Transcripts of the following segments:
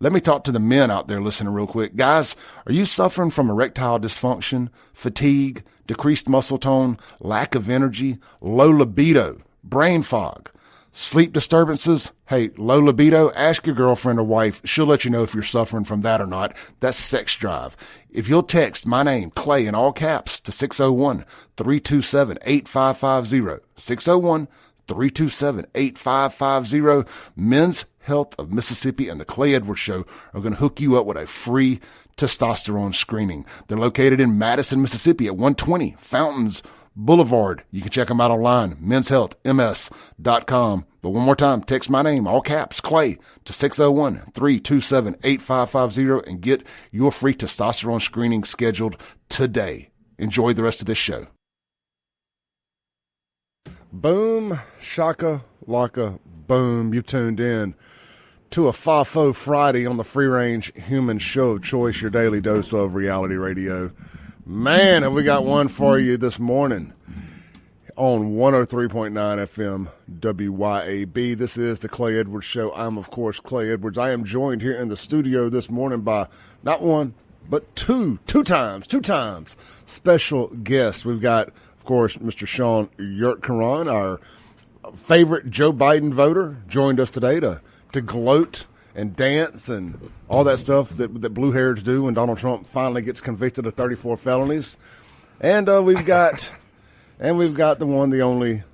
Let me talk to the men out there listening real quick. Guys, are you suffering from erectile dysfunction, fatigue, decreased muscle tone, lack of energy, low libido, brain fog, sleep disturbances? Hey, low libido, ask your girlfriend or wife. She'll let you know if you're suffering from that or not. That's sex drive. If you'll text my name, Clay, in all caps to 601-327-8550, 601-327-8550, Men's Health of Mississippi and the Clay Edwards Show are going to hook you up with a free testosterone screening. They're located in Madison, Mississippi at 120 Fountains Boulevard. You can check them out online, menshealthms.com. But one more time, text my name, all caps, Clay, to 601-327-8550 and get your free testosterone screening scheduled today. Enjoy the rest of this show. Boom, shaka, laka, boom. You tuned in to a FAFO Friday on the Free Range Human Show Choice, your daily dose of reality radio. Man, have we got one for you this morning on 103.9 FM WYAB. This is the Clay Edwards Show. I'm, of course, Clay Edwards. I am joined here in the studio this morning by not one, but two times special guests. We've got, of course, Mr. Sean Yurtkaran, our favorite Joe Biden voter, joined us today to gloat and dance and all that stuff that blue-hairs do when Donald Trump finally gets convicted of 34 felonies. And we've got the one, the only,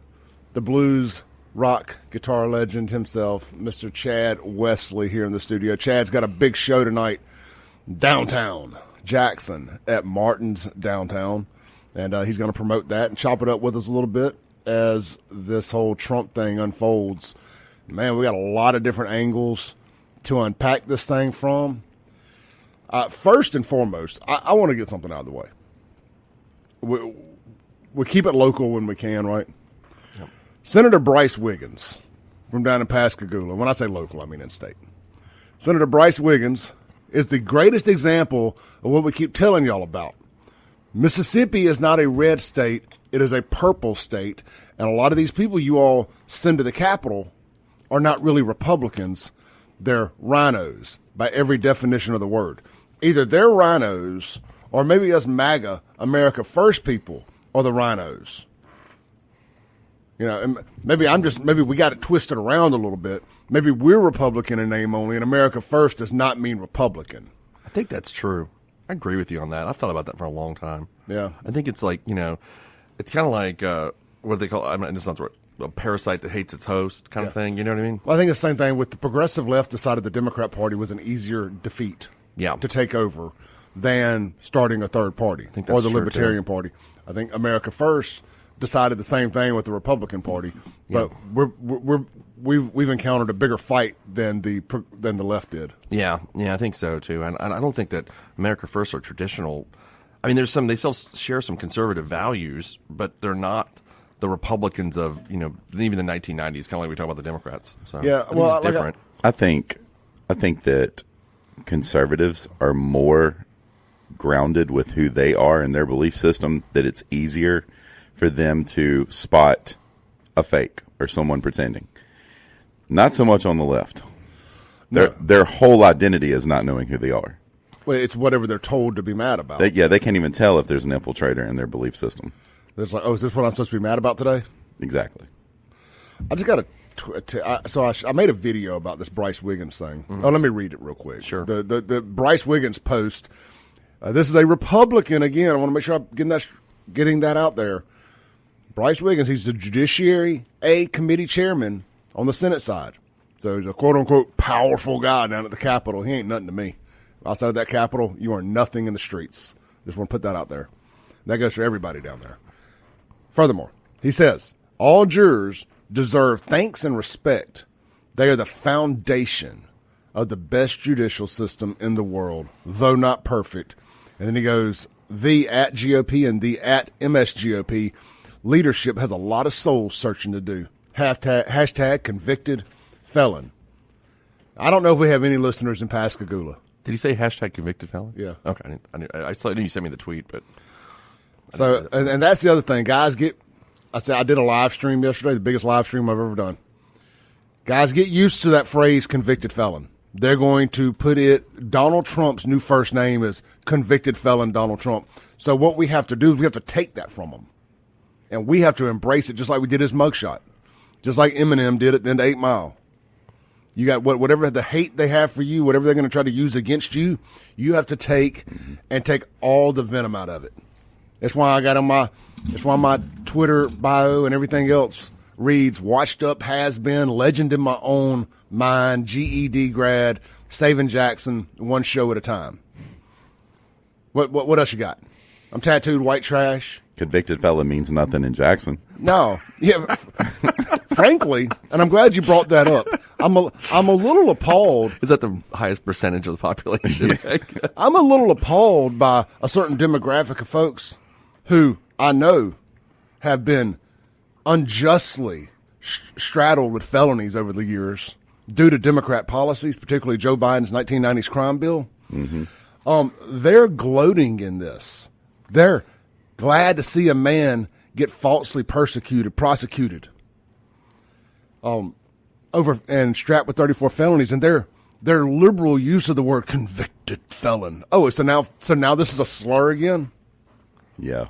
the blues rock guitar legend himself, Mr. Chad Wesley, here in the studio. Chad's got a big show tonight downtown Jackson at Martin's Downtown, and he's going to promote that and chop it up with us a little bit as this whole Trump thing unfolds. Man, we got a lot of different angles to unpack this thing from. First and foremost, I want to get something out of the way. We keep it local when we can, right? Yep. Senator Bryce Wiggins from down in Pascagoula. When I say local, I mean in state. Senator Bryce Wiggins is the greatest example of what we keep telling y'all about. Mississippi is not a red state. It is a purple state. And a lot of these people you all send to the Capitol are not really Republicans. They're rhinos by every definition of the word. Either they're rhinos or maybe us MAGA, America First people, are the rhinos. You know, and maybe we got it twisted around a little bit. Maybe we're Republican in name only, and America First does not mean Republican. I think that's true. I agree with you on that. I've thought about that for a long time. Yeah. I think it's like, it's kind of like, what do they call it? This is not the word. A parasite that hates its host kind of thing. You know what I mean? Well, I think it's the same thing with the progressive left decided the Democrat Party was an easier defeat to take over than starting a third party or the Libertarian Party. I think America First decided the same thing with the Republican Party, but we've encountered a bigger fight than the left did. Yeah, I think so too. And I don't think that America First are traditional. I mean, they still share some conservative values, but they're not the Republicans of, even the 1990s, kind of like we talk about the Democrats. So yeah, it's different. I think that conservatives are more grounded with who they are and their belief system, that it's easier for them to spot a fake or someone pretending. Not so much on the left. Their whole identity is not knowing who they are. Well, it's whatever they're told to be mad about. They can't even tell if there's an infiltrator in their belief system. It's like, is this what I'm supposed to be mad about today? Exactly. I just got I made a video about this Bryce Wiggins thing. Mm-hmm. Oh, let me read it real quick. Sure. The Bryce Wiggins post. This is a Republican again. I want to make sure I'm getting that out there. Bryce Wiggins, he's the Judiciary A committee chairman on the Senate side. So he's a quote-unquote powerful guy down at the Capitol. He ain't nothing to me. Outside of that Capitol, you are nothing in the streets. Just want to put that out there. That goes for everybody down there. Furthermore, he says, all jurors deserve thanks and respect. They are the foundation of the best judicial system in the world, though not perfect. And then he goes, the at GOP and the at MSGOP leadership has a lot of soul searching to do. Hashtag convicted felon. I don't know if we have any listeners in Pascagoula. Did he say hashtag convicted felon? Yeah. Okay. I knew you sent me the tweet, but. So, and that's the other thing. Guys I did a live stream yesterday, the biggest live stream I've ever done. Guys, get used to that phrase convicted felon. they're going to put Donald Trump's new first name is convicted felon Donald Trump. So what we have to do is we have to take that from him. And we have to embrace it just like we did his mugshot. Just like Eminem did at the end of 8 Mile. You got whatever the hate they have for you, whatever they're going to try to use against you, you have to take and take all the venom out of it. That's why I got that's why my Twitter bio and everything else reads washed up, has been, legend in my own mind, GED grad, saving Jackson one show at a time. What else you got? I'm tattooed white trash. Convicted felon means nothing in Jackson. No. Yeah. Frankly, and I'm glad you brought that up. I'm a little appalled. Is that the highest percentage of the population? I'm a little appalled by a certain demographic of folks who I know have been unjustly straddled with felonies over the years due to Democrat policies, particularly Joe Biden's 1990s crime bill. Mm-hmm. They're gloating in this. They're glad to see a man get falsely prosecuted, over and strapped with 34 felonies, and their liberal use of the word convicted felon. Oh, so now this is a slur again? Yeah.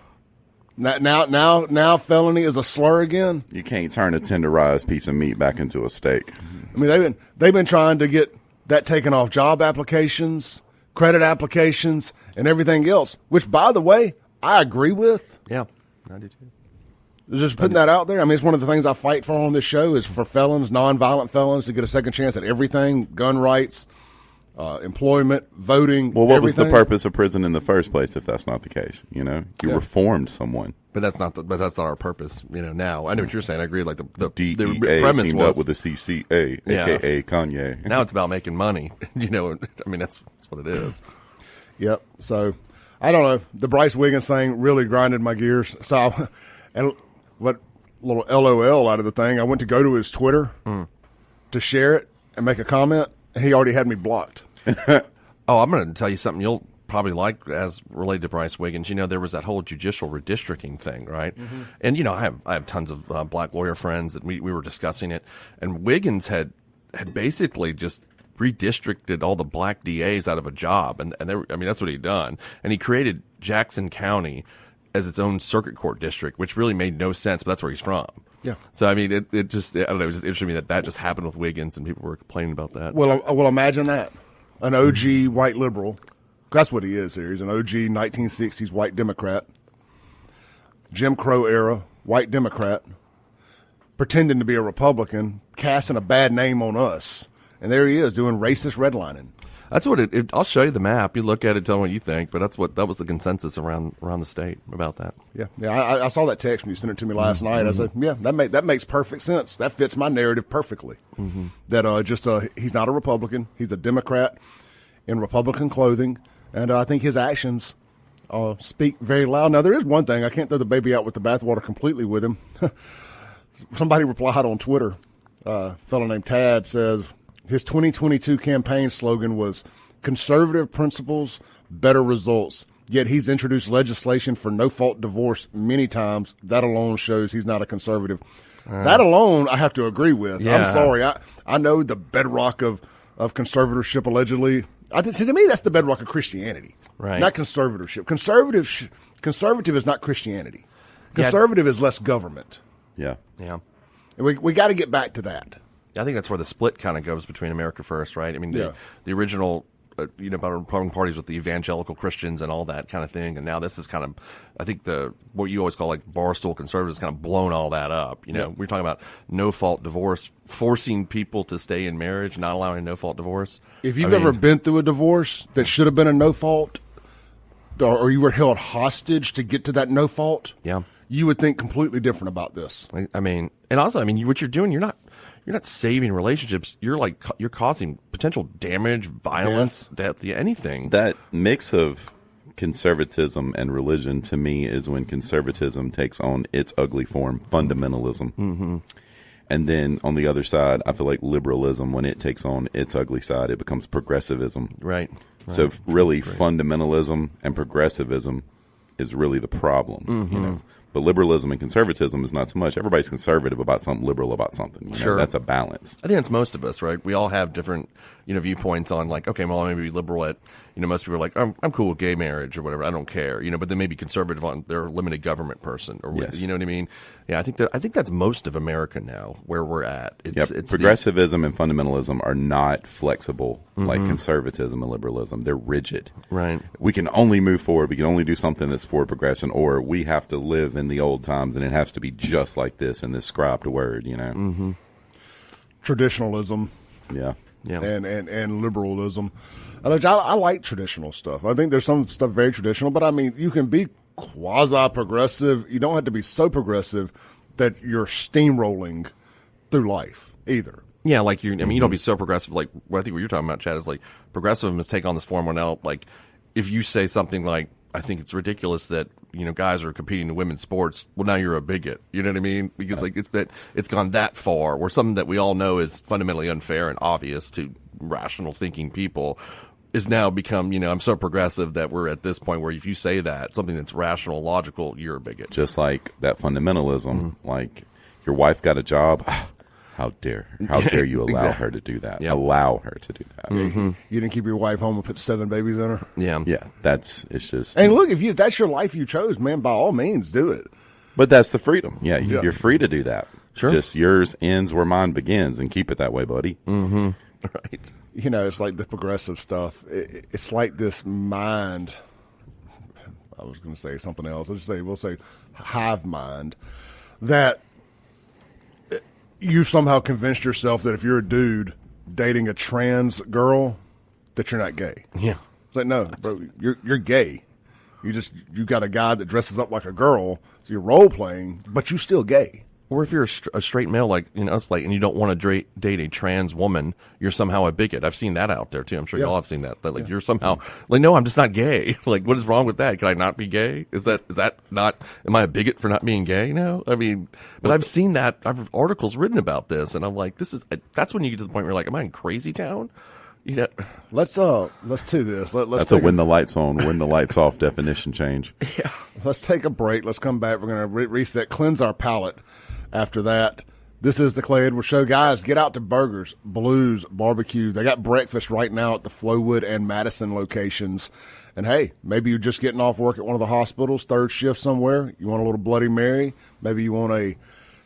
Now felony is a slur again? You can't turn a tenderized piece of meat back into a steak. I mean, they've been trying to get that taken off job applications, credit applications, and everything else, which, by the way, I agree with. Yeah, I do too. Just putting that out there. I mean, it's one of the things I fight for on this show is for felons, nonviolent felons, to get a second chance at everything, gun rights, employment, voting. Well, what everything. was the purpose of prison in the first place if that's not the case? You know, you reformed someone. But that's not our purpose. You know, now I know what you're saying. I agree. Like the DEA premise teamed was up with the CCA, aka Kanye. Now it's about making money. You know, I mean that's what it is. Yep. So I don't know. The Bryce Wiggins thing really grinded my gears. So and what little LOL out of the thing. I went to go to his Twitter to share it and make a comment, and he already had me blocked. Oh, I'm going to tell you something you'll probably like as related to Bryce Wiggins. You know, there was that whole judicial redistricting thing, right? Mm-hmm. And, you know, I have tons of black lawyer friends that we were discussing it. And Wiggins had basically just redistricted all the black DAs out of a job. And that's what he'd done. And he created Jackson County as its own circuit court district, which really made no sense, but that's where he's from. Yeah. So, I mean, it just interested me that just happened with Wiggins and people were complaining about that. Well, imagine that. An OG white liberal. That's what he is here. He's an OG 1960s white Democrat. Jim Crow era white Democrat. Pretending to be a Republican, casting a bad name on us. And there he is doing racist redlining. That's what I'll show you the map. You look at it, tell me what you think. But that was the consensus around the state about that. Yeah. I saw that text when you sent it to me last night. I said, yeah, that makes perfect sense. That fits my narrative perfectly. Mm-hmm. That he's not a Republican. He's a Democrat in Republican clothing, and I think his actions speak very loud. Now there is one thing I can't throw the baby out with the bathwater completely with him. Somebody replied on Twitter. A fellow named Tad says, his 2022 campaign slogan was conservative principles, better results. Yet he's introduced legislation for no-fault divorce many times. That alone shows he's not a conservative. That alone I have to agree with. Yeah. I'm sorry. I know the bedrock of conservatorship allegedly. To me, that's the bedrock of Christianity, right? Not conservatorship. Conservative is not Christianity. Conservative is less government. Yeah. Yeah. And we got to get back to that. I think that's where the split kind of goes between America First, right? I mean, the original, Republican parties with the evangelical Christians and all that kind of thing, and now this is kind of, I think what you always call like barstool conservatives kind of blown all that up. You know, we're talking about no-fault divorce, forcing people to stay in marriage, not allowing a no-fault divorce. If you've ever been through a divorce that should have been a no-fault, or you were held hostage to get to that no-fault, you would think completely different about this. I mean, and also, what you're doing, you're not saving relationships. You're causing potential damage, violence, death, anything. That mix of conservatism and religion to me is when conservatism takes on its ugly form, fundamentalism. Mm-hmm. And then on the other side, I feel like liberalism, when it takes on its ugly side, it becomes progressivism. Right. So really fundamentalism and progressivism is really the problem. Mm-hmm. But liberalism and conservatism is not so much. Everybody's conservative about something, liberal about something. You know? Sure. That's a balance. I think that's most of us, right? We all have different, viewpoints on like, okay, well, I may be liberal at, most people are like, I'm cool with gay marriage or whatever. I don't care, but they may be conservative on their limited government person or, Yes. you know what I mean? Yeah, I think that's most of America now where we're at. It's progressivism and fundamentalism are not flexible like conservatism and liberalism. They're rigid. Right. We can only move forward. We can only do something that's forward progression, or we have to live in the old times and it has to be just like this in this scribed word, Mm-hmm. Traditionalism. Yeah. Yeah. And liberalism. I like traditional stuff. I think there's some stuff very traditional, but I mean, you can be quasi-progressive. You don't have to be so progressive that you're steamrolling through life either. Yeah, like you don't be so progressive. Like what I think what you're talking about, Chad, is like progressivism has taken on this form where now, like, if you say something like, I think it's ridiculous that guys are competing in women's sports. Well, now you're a bigot. You know what I mean? Because like it's gone that far, where something that we all know is fundamentally unfair and obvious to rational thinking people is now become. I'm so progressive that we're at this point where if you say that something that's rational, logical, you're a bigot. Just like that fundamentalism, like your wife got a job. How dare you allow her to do that? Yep. Allow her to do that. You didn't keep your wife home and put 7 babies in her. Yeah. Yeah, it's just. And look, if that's your life you chose, man, by all means, do it. But that's the freedom. Yeah, you're free to do that. Sure. Just yours ends where mine begins, and keep it that way, buddy. Mm-hmm. Right. It's like the progressive stuff. It's like this mind. I was going to say something else. We'll say hive mind that. You somehow convinced yourself that if you're a dude dating a trans girl, that you're not gay. Yeah. It's like, no, bro, you're gay. You got a guy that dresses up like a girl, so you're role playing, but you still gay. Or if you're a straight male like us, like, and you don't want to date a trans woman, you're somehow a bigot. I've seen that out there too. I'm sure y'all have seen that. That like you're somehow like, no, I'm just not gay. Like, what is wrong with that? Can I not be gay? Is that not? Am I a bigot for not being gay? No, I mean, but I've seen that. I've articles written about this, and I'm like, that's when you get to the point where you're like, am I in crazy town? Let's do this. That's a when the lights on, when the lights off definition change. Yeah. Let's take a break. Let's come back. We're going to reset, cleanse our palate. After that, this is the Clay Edwards Show. Guys, get out to Burgers, Blues, Barbecue. They got breakfast right now at the Flowood and Madison locations. And, hey, maybe you're just getting off work at one of the hospitals, third shift somewhere. You want a little Bloody Mary. Maybe you want a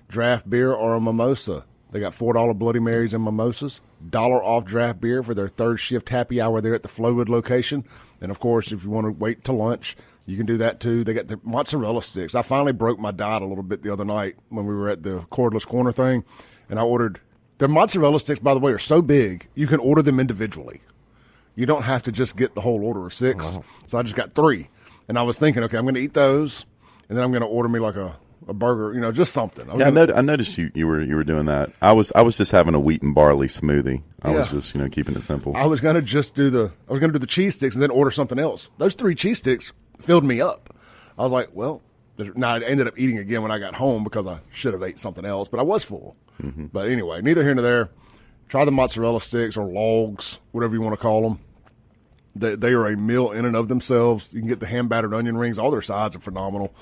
draft beer or a mimosa. They got $4 Bloody Marys and mimosas, $1 off draft beer for their third shift happy hour there at the Flowood location. And, of course, if you want to wait till lunch, you can do that, too. They got the mozzarella sticks. I finally broke my diet a little bit the other night when we were at the Cordless Corner thing, and I ordered – their mozzarella sticks, by the way, are so big, you can order them individually. You don't have to just get the whole order of 6. Wow. So I just got 3. And I was thinking, okay, I'm going to eat those, and then I'm going to order me like a burger, just something. I noticed you were doing that. I was just having a wheat and barley smoothie. I was just keeping it simple. I was going to just do the cheese sticks and then order something else. Those 3 cheese sticks filled me up. I was like, well, I ended up eating again when I got home because I should have ate something else, but I was full. Mm-hmm. But anyway, neither here nor there. Try the mozzarella sticks or logs, whatever you want to call them. They are a meal in and of themselves. You can get the hand-battered onion rings. All their sides are phenomenal.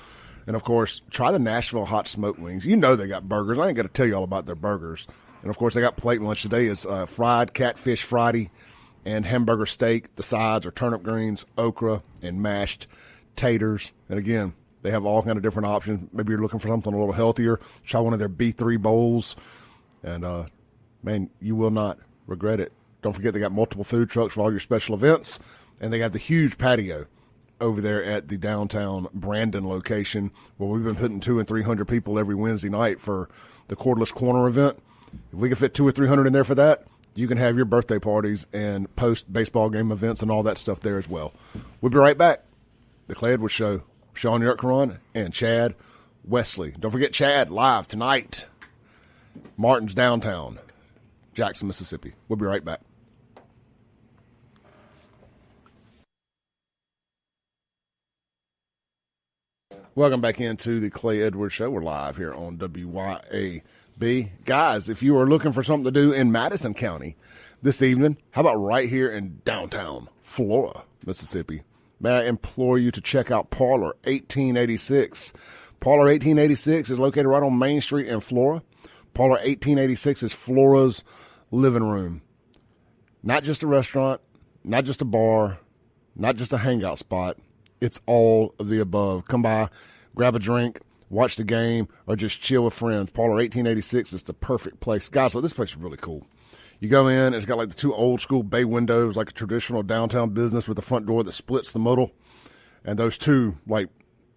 And, of course, try the Nashville hot smoked wings. You know they got burgers. I ain't got to tell you all about their burgers. And, of course, they got plate lunch today is fried catfish Friday and hamburger steak. The sides are turnip greens, okra, and mashed taters. And, again, they have all kind of different options. Maybe you're looking for something a little healthier. Try one of their B3 bowls. And, man, you will not regret it. Don't forget they got multiple food trucks for all your special events. And they got the huge patio over there at the downtown Brandon location where we've been putting 200 and 300 people every Wednesday night for the Cordless Corner event. If we can fit 200 or 300 in there for that, you can have your birthday parties and post-baseball game events and all that stuff there as well. We'll be right back. The Clay Edwards Show. Sean Yurtkaran and Chad Wesley. Don't forget Chad live tonight. Martin's downtown, Jackson, Mississippi. We'll be right back. Welcome back into the Clay Edwards Show. We're live here on WYAB. Guys, if you are looking for something to do in Madison County this evening, how about right here in downtown Flora, Mississippi? May I implore you to check out Parlor 1886. Parlor 1886 is located right on Main Street in Flora. Parlor 1886 is Flora's living room. Not just a restaurant, not just a bar, not just a hangout spot. It's all of the above. Come by, grab a drink, watch the game, or just chill with friends. Parlor 1886 is the perfect place. Guys, look, this place is really cool. You go in, it's got like the two old school bay windows, like a traditional downtown business with the front door that splits the middle. And those two, like,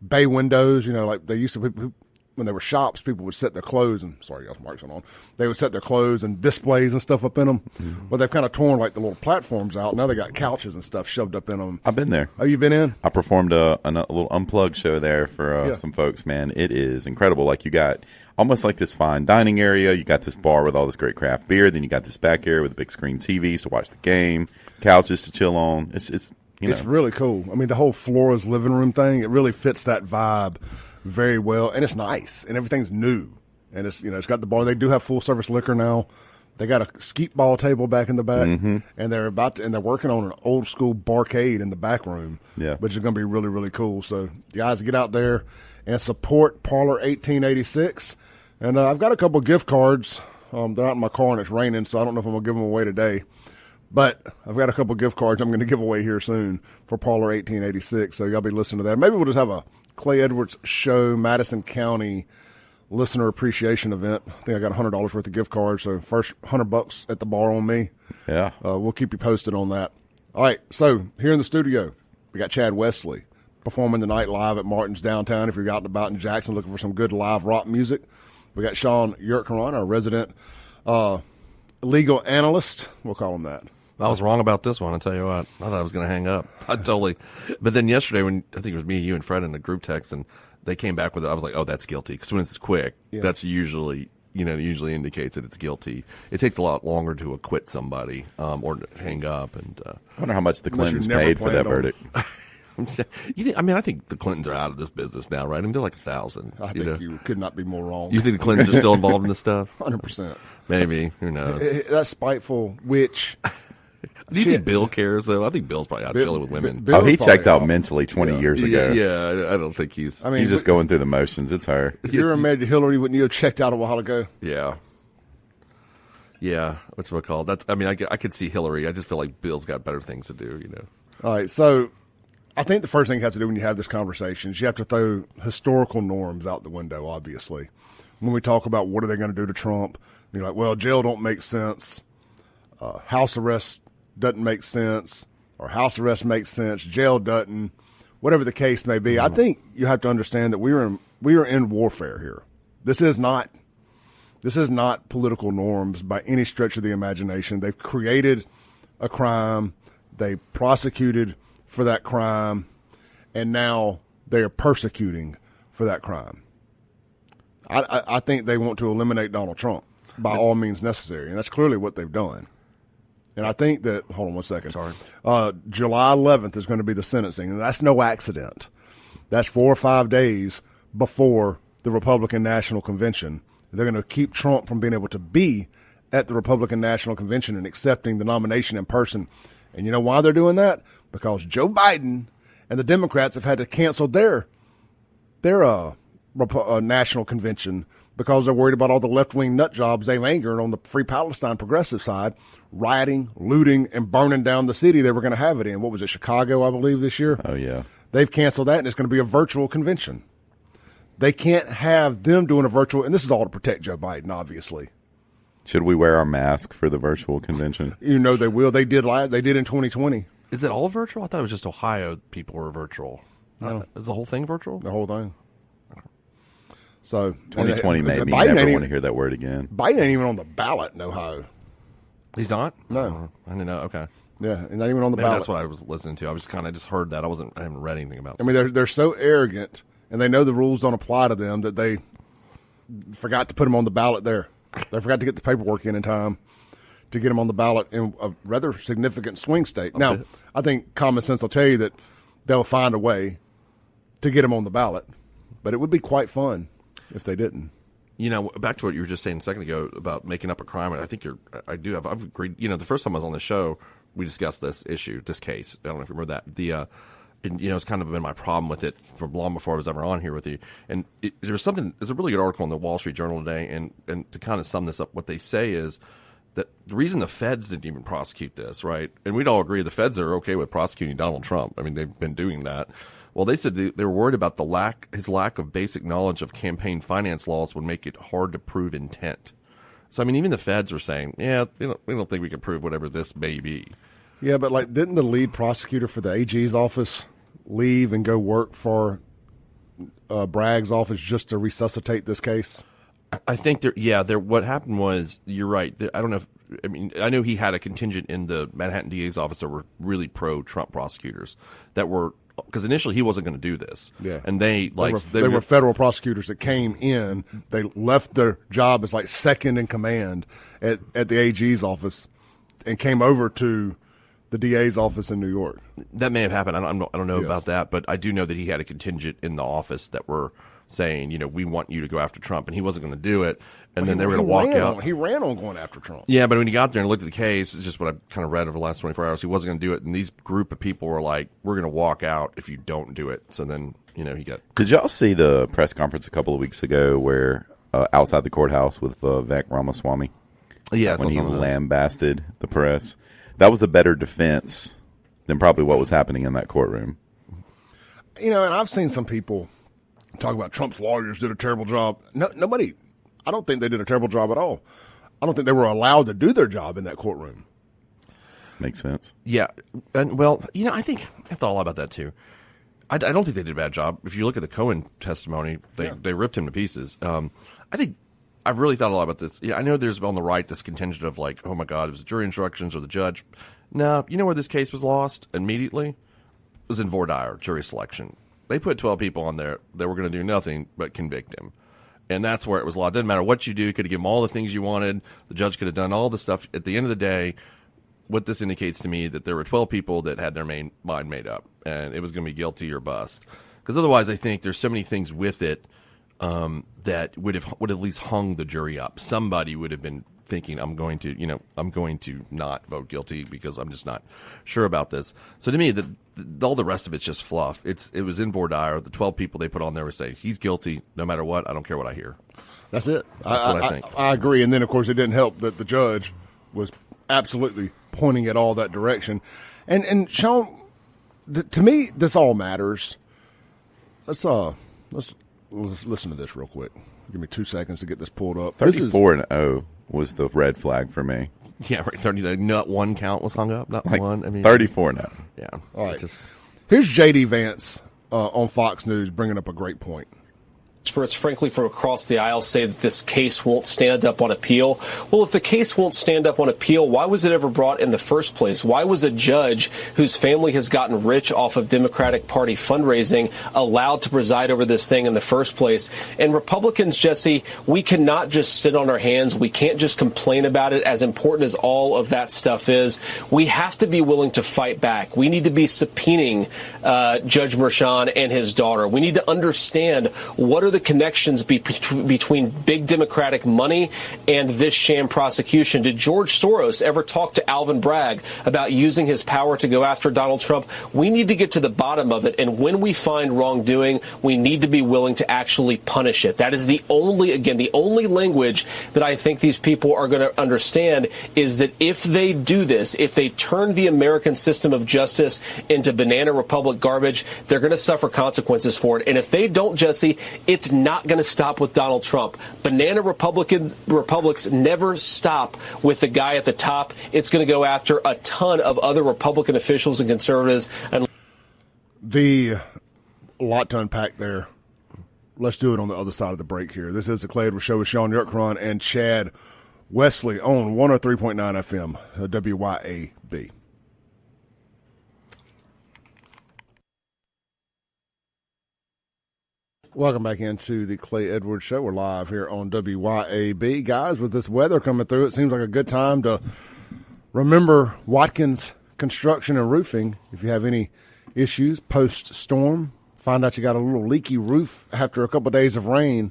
bay windows, like they used to, when they were shops, people would set their clothes and, sorry, guys, marks on. They would set their clothes and displays and stuff up in them. Mm-hmm. But they've kind of torn, like, the little platforms out. Now they got couches and stuff shoved up in them. I've been there. Oh, you been in? I performed a little unplugged show there for some folks, man. It is incredible. Like, you got almost like this fine dining area. You got this bar with all this great craft beer. Then you got this back area with a big screen TVs to watch the game, couches to chill on. It's really cool. I mean, the whole Flora's living room thing, it really fits that vibe very well, and it's nice, and everything's new, and it's got the bar. They do have full service liquor now. They got a skeet ball table back in the back, and they're working on an old school barcade in the back room, which is going to be really, really cool. So, guys, get out there and support Parlor 1886. And I've got a couple gift cards. They're out in my car and it's raining, so I don't know if I'm going to give them away today. But I've got a couple gift cards I'm going to give away here soon for Parlor 1886. So y'all be listening to that. Maybe we'll just have a Clay Edwards Show Madison County listener appreciation event. I think I got $100 worth of gift cards. So first $100 at the bar on me. Yeah. We'll keep you posted on that. All right. So here in the studio, we got Chad Wesley performing tonight live at Martin's downtown. If you're out and about in Jackson looking for some good live rock music, we got Sean Yurtkaran, our resident legal analyst. We'll call him that. I was wrong about this one. I'll tell you what. I thought I was going to hang up. But then yesterday, when I think it was me, you, and Fred in the group text, and they came back with it, I was like, oh, that's guilty. Because when it's quick, that's usually indicates that it's guilty. It takes a lot longer to acquit somebody or to hang up. And I wonder how much the Clintons paid for that verdict. I think the Clintons are out of this business now, right? I mean, they're like 1,000. I think you could not be more wrong. You think the Clintons are still involved in this stuff? 100%. Maybe. Who knows? That's spiteful, which... Do you think Bill cares, though? I think Bill's probably out chilling with women. He checked out mentally 20 years ago. Yeah, I don't think he's... I mean, he's just going through the motions. It's her. If you were married to Hillary, wouldn't you have checked out a while ago? Yeah. Yeah, what's it called? I could see Hillary. I just feel like Bill's got better things to do, All right, so I think the first thing you have to do when you have this conversation is you have to throw historical norms out the window, obviously. When we talk about what are they going to do to Trump, you're like, well, jail don't make sense. House arrest doesn't make sense, or house arrest makes sense, jail doesn't, whatever the case may be. I think you have to understand that we are in warfare here. This is not political norms by any stretch of the imagination. They've created a crime, they prosecuted for that crime, and now they are persecuting for that crime. I think they want to eliminate Donald Trump by all means necessary, and that's clearly what they've done. And I think that, hold on one second. Sorry. July 11th is going to be the sentencing, and that's no accident. That's 4 or 5 days before the Republican National Convention. They're going to keep Trump from being able to be at the Republican National Convention and accepting the nomination in person. And you know why they're doing that? Because Joe Biden and the Democrats have had to cancel their national convention because they're worried about all the left-wing nut jobs they've angered on the Free Palestine progressive side, rioting, looting, and burning down the city they were going to have it in. What was it, Chicago, I believe, this year? Oh, yeah. They've canceled that, and it's going to be a virtual convention. They can't have them doing a virtual, and this is all to protect Joe Biden, obviously. Should we wear our mask for the virtual convention? They will. They did in 2020. Is it all virtual? I thought it was just Ohio people were virtual. No. Is the whole thing virtual? The whole thing. So 2020 made me never want to hear that word again. Biden ain't even on the ballot in Ohio. He's not? No. I didn't know. Okay. Yeah, and not even on the Maybe ballot. That's what I was listening to. I was kind of just heard that. I haven't read anything about that. I mean, they're so arrogant, and they know the rules don't apply to them, that they forgot to put him on the ballot there. They forgot to get the paperwork in time to get him on the ballot in a rather significant swing state. Now, I think common sense will tell you that they'll find a way to get him on the ballot, but it would be quite fun if they didn't. Back to what you were just saying a second ago about making up a crime, and I think I've agreed. The first time I was on the show, we discussed this case. I don't know if you remember that. and, it's kind of been my problem with it from long before I was ever on here with you. And there's a really good article in the Wall Street Journal today, and to kind of sum this up, what they say is that the reason the feds didn't even prosecute this, right? And we'd all agree the feds are okay with prosecuting Donald Trump. I mean, they've been doing that. Well, they said they were worried about his lack of basic knowledge of campaign finance laws would make it hard to prove intent. So, I mean, even the feds were saying, yeah, we don't think we can prove whatever this may be. Yeah, but didn't the lead prosecutor for the AG's office leave and go work for Bragg's office just to resuscitate this case? I think what happened was, you're right. I don't know I know he had a contingent in the Manhattan DA's office that were really pro-Trump prosecutors that were, because initially he wasn't going to do this. Yeah. And they were federal prosecutors that came in. They left their job as second in command at the AG's office and came over to the DA's office in New York. That may have happened. I don't know Yes. about that, but I do know that he had a contingent in the office that were saying, we want you to go after Trump, and he wasn't going to do it. And then they were going to walk out. He ran on going after Trump. Yeah, but when he got there and looked at the case, it's just what I kind of read over the last 24 hours. He wasn't going to do it, and these group of people were like, "We're going to walk out if you don't do it." So then, he got. Did y'all see the press conference a couple of weeks ago where outside the courthouse with Vivek Ramaswamy? Yeah, when he lambasted the press, that was a better defense than probably what was happening in that courtroom. And I've seen some people talk about Trump's lawyers did a terrible job. No, nobody. I don't think they did a terrible job at all. I don't think they were allowed to do their job in that courtroom. Makes sense. Yeah. And, well, I think I have thought a lot about that, too. I don't think they did a bad job. If you look at the Cohen testimony, they ripped him to pieces. I think I've really thought a lot about this. Yeah, I know there's on the right this contingent of oh my God, it was the jury instructions or the judge. No, you know where this case was lost immediately? It was in voir dire, jury selection. They put 12 people on there that were going to do nothing but convict him. And that's where it was lost. It didn't matter what you do. You could have given him all the things you wanted. The judge could have done all the stuff. At the end of the day, what this indicates to me that there were 12 people that had their mind made up, and it was going to be guilty or bust. Because otherwise, I think there's so many things with it that would at least hung the jury up. Somebody would have been thinking, I'm going to not vote guilty because I'm just not sure about this. So to me, all the rest of it's just fluff. It was in voir dire. The 12 people they put on there were saying he's guilty no matter what. I don't care what I hear. That's it. That's what I think. I agree. And then, of course, it didn't help that the judge was absolutely pointing at all that direction. And Sean, to me, this all matters. Let's listen to this real quick. Give me 2 seconds to get this pulled up. 34-0 was the red flag for me. Yeah, right. 30. Not one count was hung up. Not one. 34-0. Yeah. All right. Here's J.D. Vance on Fox News bringing up a great point. Experts, frankly, from across the aisle say that this case won't stand up on appeal. Well, if the case won't stand up on appeal, why was it ever brought in the first place? Why was a judge whose family has gotten rich off of Democratic Party fundraising allowed to preside over this thing in the first place? And Republicans, Jesse, we cannot just sit on our hands. We can't just complain about it, as important as all of that stuff is. We have to be willing to fight back. We need to be subpoenaing Judge Merchan and his daughter. We need to understand what are the connections between big Democratic money and this sham prosecution. Did George Soros ever talk to Alvin Bragg about using his power to go after Donald Trump? We need to get to the bottom of it, and when we find wrongdoing, we need to be willing to actually punish it. That is the only language that I think these people are going to understand, is that if they do this, if they turn the American system of justice into banana republic garbage, they're going to suffer consequences for it. And if they don't, Jesse, it's not going to stop with Donald Trump. Banana republics never stop with the guy at the top. It's going to go after a ton of other Republican officials and conservatives. And a lot to unpack there. Let's do it on the other side of the break here. This is the Clay Edwards Show with Sean Yerkron and Chad Wesley on 103.9 FM, WYAB. Welcome back into the Clay Edwards Show. We're live here on WYAB. Guys, with this weather coming through, it seems like a good time to remember Watkins Construction and Roofing. If you have any issues post-storm, find out you got a little leaky roof after a couple of days of rain,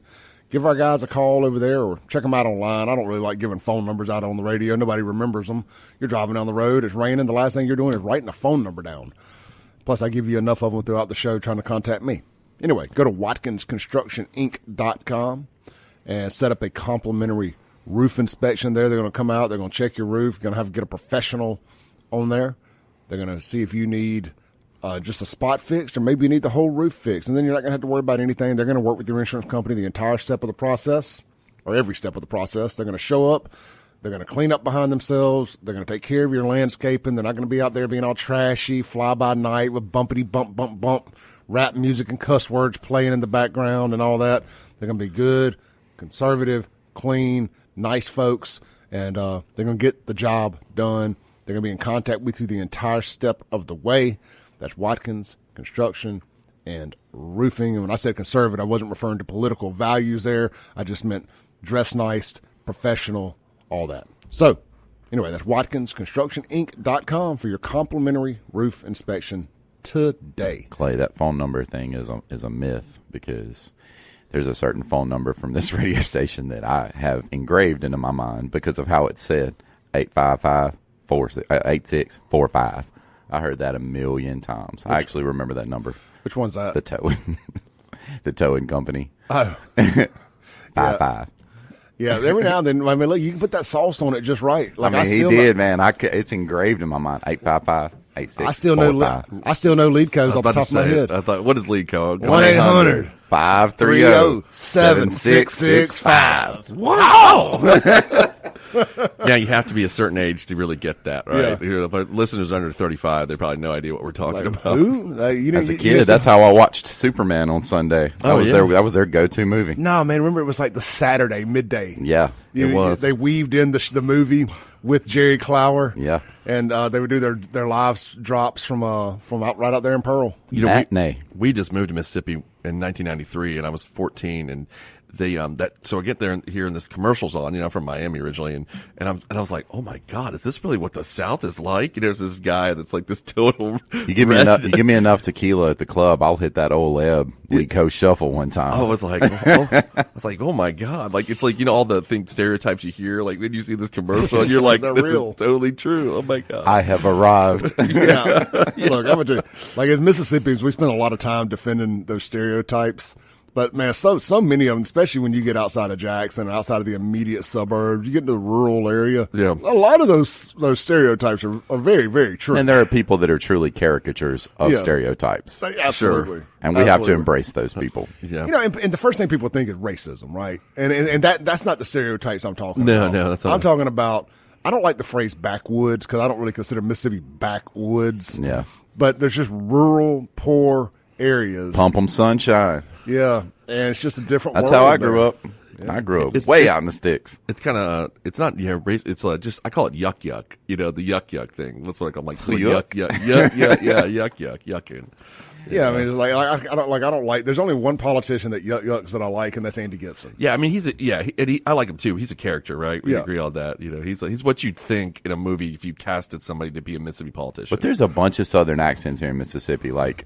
give our guys a call over there or check them out online. I don't really like giving phone numbers out on the radio. Nobody remembers them. You're driving down the road, it's raining. The last thing you're doing is writing a phone number down. Plus, I give you enough of them throughout the show trying to contact me. Anyway, go to WatkinsConstructionInc.com and set up a complimentary roof inspection there. They're going to come out. They're going to check your roof. You're going to get a professional on there. They're going to see if you need just a spot fixed or maybe you need the whole roof fixed. And then you're not going to have to worry about anything. They're going to work with your insurance company the entire step of the process or every step of the process. They're going to show up. They're going to clean up behind themselves. They're going to take care of your landscaping. They're not going to be out there being all trashy, fly-by-night with bumpity bump, bump, bump, rap music and cuss words playing in the background and all that. They're going to be good, conservative, clean, nice folks, and they're going to get the job done. They're going to be in contact with you the entire step of the way. That's Watkins Construction and Roofing. And when I said conservative, I wasn't referring to political values there. I just meant dress nice, professional, all that. So, anyway, that's WatkinsConstructionInc.com for your complimentary roof inspection today. Clay, that phone number thing is a myth because there's a certain phone number from this radio station that I have engraved into my mind because of how it's said, 855-8645. I heard that a million times. I actually remember that number. Which one's that? The towing. The towing company. Oh. 55. Yeah, every now and then, I mean, look, you can put that sauce on it just right. Like, I mean, he did, man. It's engraved in my mind. 855-8645. I still know lead codes off the top of my head. I thought, what is lead code? 1-800-530-7665. Wow! Yeah, you have to be a certain age to really get that, right? Yeah. If our listeners are under 35, they probably have no idea what we're talking about. Who? As a kid, that's how I watched Superman on Sunday. That was their go-to movie. No, man, remember it was like the Saturday midday. Yeah, it was. They weaved in the movie with Jerry Clower. Yeah. And they would do their live drops from right out there in Pearl. Matinee. We just moved to Mississippi in 1993, and I was 14, and so I get there and hearing this commercials on, from Miami originally, and I was like, oh my God, is this really what the South is like? There's this guy that's like this total. You give me enough tequila at the club, I'll hit that old Leb Lee Coast shuffle one time. I was like, oh my God, like it's like all the stereotypes you hear, like when you see this commercial, and you're like, this real. is totally true. Oh my God, I have arrived. Yeah, look, I'm gonna tell you, like as Mississippians, we spend a lot of time defending those stereotypes. But, man, so many of them, especially when you get outside of Jackson, outside of the immediate suburbs, you get into the rural area. Yeah. A lot of those stereotypes are very, very true. And there are people that are truly caricatures of stereotypes. Absolutely. Sure. And we have to embrace those people. Yeah. And the first thing people think is racism, right? And that's not the stereotypes I'm talking about. No, that's not. I'm talking about, I don't like the phrase backwoods because I don't really consider Mississippi backwoods. Yeah. But there's just rural, poor areas. Pump 'em sunshine. Yeah, and it's just a different That's world how I grew there. up. Yeah. I grew up way out in the sticks. It's kind of, it's not, race. It's just, I call it yuck yuck. The yuck yuck thing. That's what I call it. Like yuck yucking. Yeah, I mean, I don't like. There's only one politician that yucks that I like, and that's Andy Gibson. Yeah, I mean, I like him too. He's a character, right? We agree on that. He's what you'd think in a movie if you casted somebody to be a Mississippi politician. But there's a bunch of Southern accents here in Mississippi, like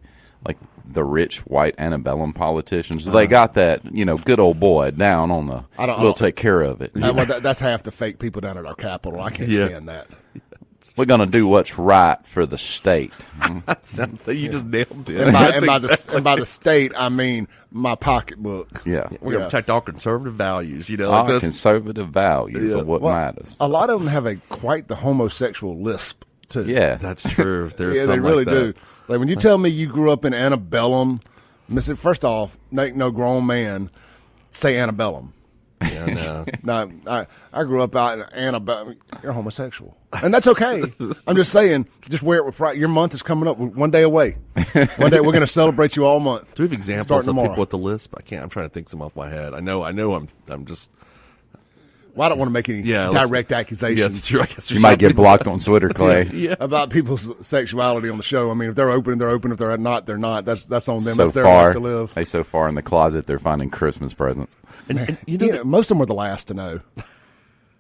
the rich white antebellum politicians. They got that, good old boy down on the. We'll take care of it. Well, that's half the fake people down at our Capitol. I can't stand that. We're going to do what's right for the state. So you just nailed it. And by the state, I mean my pocketbook. Yeah. We're going to protect our conservative values. Our conservative values are what matters. A lot of them have quite the homosexual lisp, too. Yeah. That's true. There's yeah, they really do. Like when you tell me you grew up in antebellum, Mississippi, first off, make no grown man say antebellum. Yeah, no. I grew up out in antebellum. You're homosexual, and that's okay. I'm just saying, just wear it with pride. Your month is coming up, one day away. One day we're going to celebrate you all month. Do we have examples of people with the lisp? I can't. I'm trying to think some off my head. I know. I'm just. Well, I don't want to make any direct accusations. Yeah, that's true. I guess you might get blocked on Twitter, Clay. About people's sexuality on the show. I mean, if they're open, they're open. If they're not, they're not. That's on them. So that's their far, life to live. They so far in the closet, they're finding Christmas presents. And most of them are the last to know.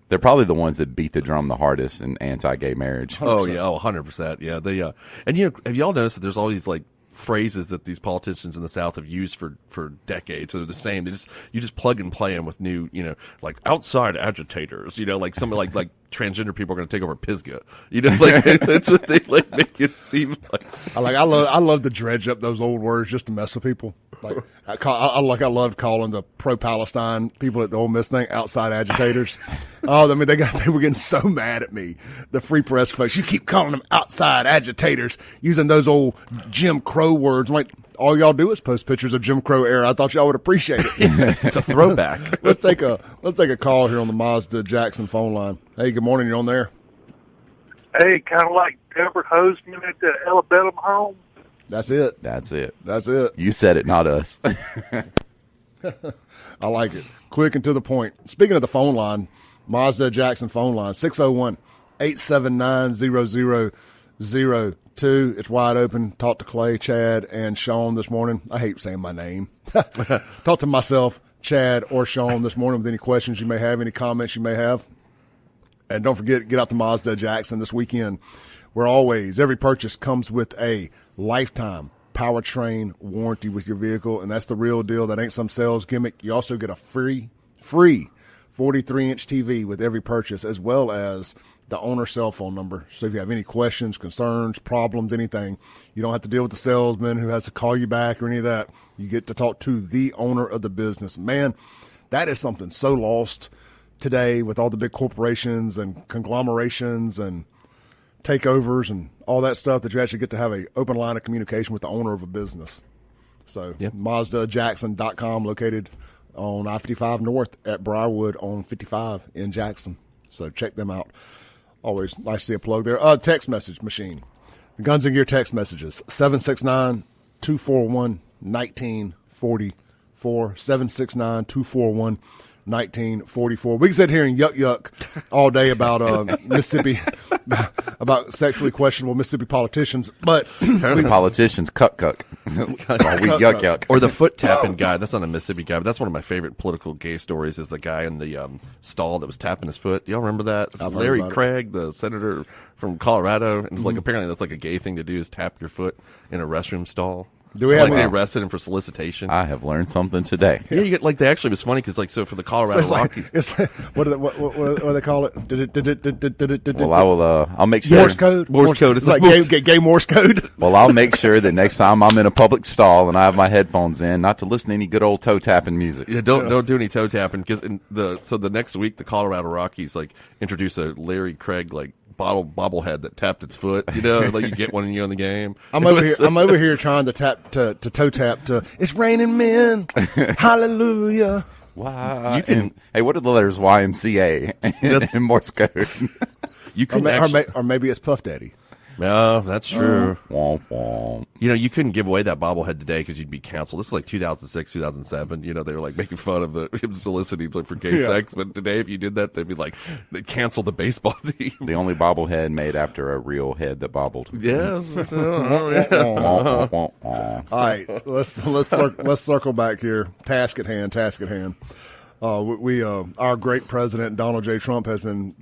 They're probably the ones that beat the drum the hardest in anti-gay marriage. 100%. Oh yeah, 100%. Yeah, they. And have y'all noticed that there's all these like phrases that these politicians in the South have used for decades. So they're the same. You just plug and play them with new, like outside agitators, like something like transgender people are going to take over Pisgah. Like that's what they like make it seem like. I love to dredge up those old words just to mess with people. Like I loved calling the pro-Palestine people at the Ole Miss thing outside agitators. Oh, I mean they were getting so mad at me. The Free Press folks, you keep calling them outside agitators, using those old Jim Crow words. I'm like, all y'all do is post pictures of Jim Crow era. I thought y'all would appreciate it. It's a throwback. Let's take a call here on the Mazda Jackson phone line. Hey, good morning. You're on there. Hey, kind of like Deborah Hoseman at the Alabama home. That's it. That's it. That's it. You said it, not us. I like it. Quick and to the point. Speaking of the phone line, Mazda Jackson phone line, 601-879-0002. It's wide open. Talk to Clay, Chad, and Sean this morning. I hate saying my name. Talk to myself, Chad, or Sean this morning with any questions you may have, any comments you may have. And don't forget, get out to Mazda Jackson this weekend, where always every purchase comes with a lifetime powertrain warranty with your vehicle, and that's the real deal. That ain't some sales gimmick. You also get a free 43-inch TV with every purchase, as well as the owner's cell phone number. So if you have any questions, concerns, problems, anything, you don't have to deal with the salesman who has to call you back or any of that. You get to talk to the owner of the business. Man, that is something so lost today with all the big corporations and conglomerations and takeovers and all that stuff, that you actually get to have an open line of communication with the owner of a business. So MazdaJackson.com, located on I-55 North at Briarwood on 55 in Jackson. So check them out. Always nice to see a plug there. Text message machine. The Guns and Gear text messages, 769-241-1944, 769-241-1944. We can sit here and yuck all day about Mississippi, about sexually questionable Mississippi politicians, but politicians cuck. Or we yuck. Or the foot tapping guy. That's not a Mississippi guy, but that's one of my favorite political gay stories. Is the guy in the stall that was tapping his foot? Y'all remember that? It's Larry Craig, the senator from Colorado, and it's like apparently that's like a gay thing to do, is tap your foot in a restroom stall. Do we have they arrested him for solicitation? I have learned something today. Yeah, you get they actually, it was funny because so for the Colorado Rockies, what do they call it? Well, I'll make sure Morse code. Morse code. It's like gay Morse code. Well, I'll make sure that next time I'm in a public stall and I have my headphones in, not to listen to any good old toe tapping music. Yeah, don't do any toe tapping, because the next week the Colorado Rockies introduce a Larry Craig bobblehead that tapped its foot. Like you get one in the game. I'm over here trying to toe tap to "It's Raining Men." Hallelujah. Wow. Hey, what are the letters YMCA in Morse code? You can or maybe it's Puff Daddy. Yeah, that's true. Womp womp. You couldn't give away that bobblehead today because you'd be canceled. This is like 2006, 2007. They were making fun of him soliciting for gay sex. But today, if you did that, they'd be they'd cancel the baseball team. The only bobblehead made after a real head that bobbled. Yeah. All right, let's circle back here. Task at hand. Our great president Donald J. Trump has been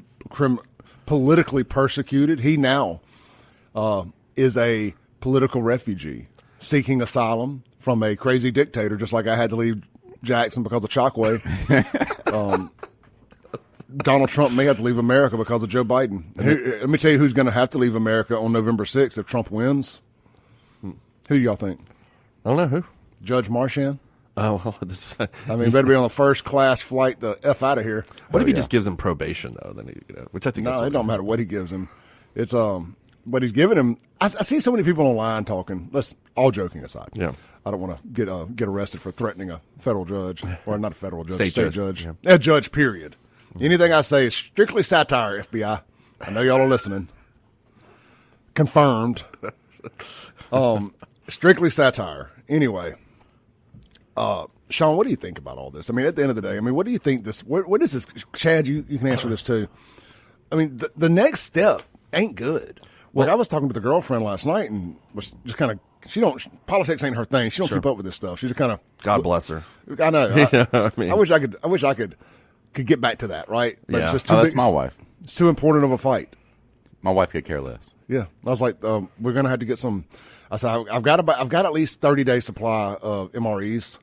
politically persecuted. He now is a political refugee seeking asylum from a crazy dictator, just like I had to leave Jackson because of Chokwe. Donald Trump may have to leave America because of Joe Biden. Let me tell you who's going to have to leave America on November 6th if Trump wins. Who do y'all think? I don't know who. Judge Marchand? Oh, well, better be on a first-class flight the F out of here. What if he just gives him probation, though? Then which I think it don't matter what he gives him. It's what he's giving him. I see so many people online talking. All joking aside. Yeah. I don't want to get arrested for threatening a federal judge, or not a federal judge, state judge. Yeah. A judge, period. Anything I say is strictly satire, FBI. I know y'all are listening. Confirmed. Strictly satire. Anyway, Sean, what do you think about all this? At the end of the day, what do you think this? What is this? Chad, you can answer this too. The next step ain't good. Well, I was talking with a girlfriend last night and was just kind of. Politics ain't her thing. She don't keep up with this stuff. She just kind of. God bless her. I know. I wish I could get back to that. Right? But it's just too that's my wife. It's too important of a fight. My wife could care less. Yeah, I was like, we're gonna have to get some. I said, I've got at least 30-day supply of MREs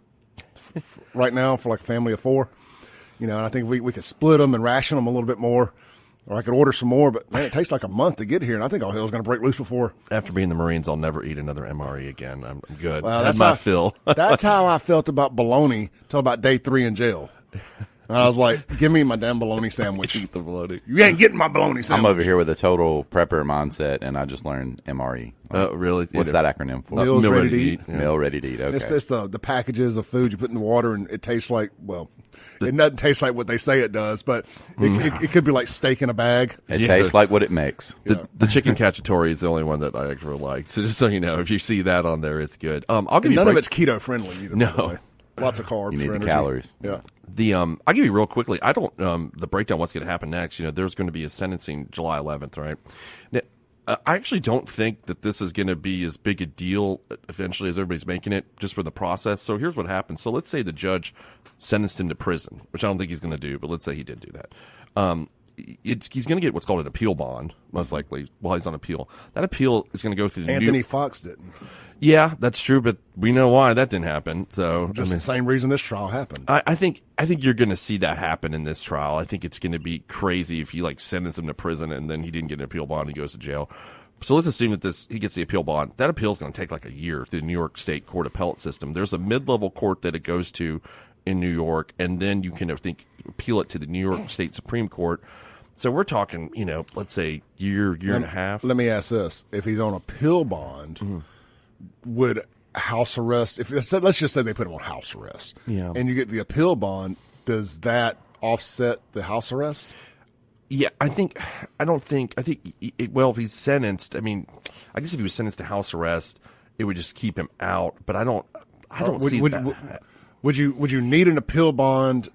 right now for like a family of 4. And I think we could split them and ration them a little bit more, or I could order some more. But man, it takes like a month to get here, and I think all hell's gonna break loose before. After being the Marines, I'll never eat another MRE again. I'm good. Well, That's my fill. That's how I felt about bologna till about day 3 in jail. And I was like, give me my damn bologna sandwich. Eat the bologna. You ain't getting my bologna sandwich. I'm over here with a total prepper mindset, and I just learned MRE. Really? What's that acronym for? Meals ready to eat. Yeah. Meal ready to eat. Okay. It's the packages of food you put in the water, and it tastes like, well, it doesn't taste like what they say it does, but it could be like steak in a bag. It tastes like what it makes. The chicken cacciatore is the only one that I actually like. So just so you know, if you see that on there, it's good. I'll give you none of it's keto friendly either. No. By the way. Lots of carbs. You need for the energy. calories. Yeah. I'll give you real quickly. I don't the breakdown what's going to happen next. There's going to be a sentencing July 11th, right? Now, I actually don't think that this is going to be as big a deal eventually as everybody's making it, just for the process. So here's what happens. So let's say the judge sentenced him to prison, which I don't think he's going to do, but let's say he did do that. He's going to get what's called an appeal bond, most likely, while he's on appeal. That appeal is going to go through the Anthony Fox didn't. Yeah, that's true, but we know why that didn't happen. So Just the same reason this trial happened. I think you're going to see that happen in this trial. I think it's going to be crazy if you sentence him to prison and then he didn't get an appeal bond, he goes to jail. So let's assume that he gets the appeal bond. That appeal is going to take like a year through the New York State Court appellate system. There's a mid-level court that it goes to in New York, and then you can appeal it to the New York State Supreme Court. So we're talking, let's say year and a half. Let me ask this: if he's on appeal bond, would house arrest? Let's just say they put him on house arrest, and you get the appeal bond, does that offset the house arrest? Yeah, if he's sentenced, I guess if he was sentenced to house arrest, it would just keep him out. But I don't see that. Would you need an appeal bond?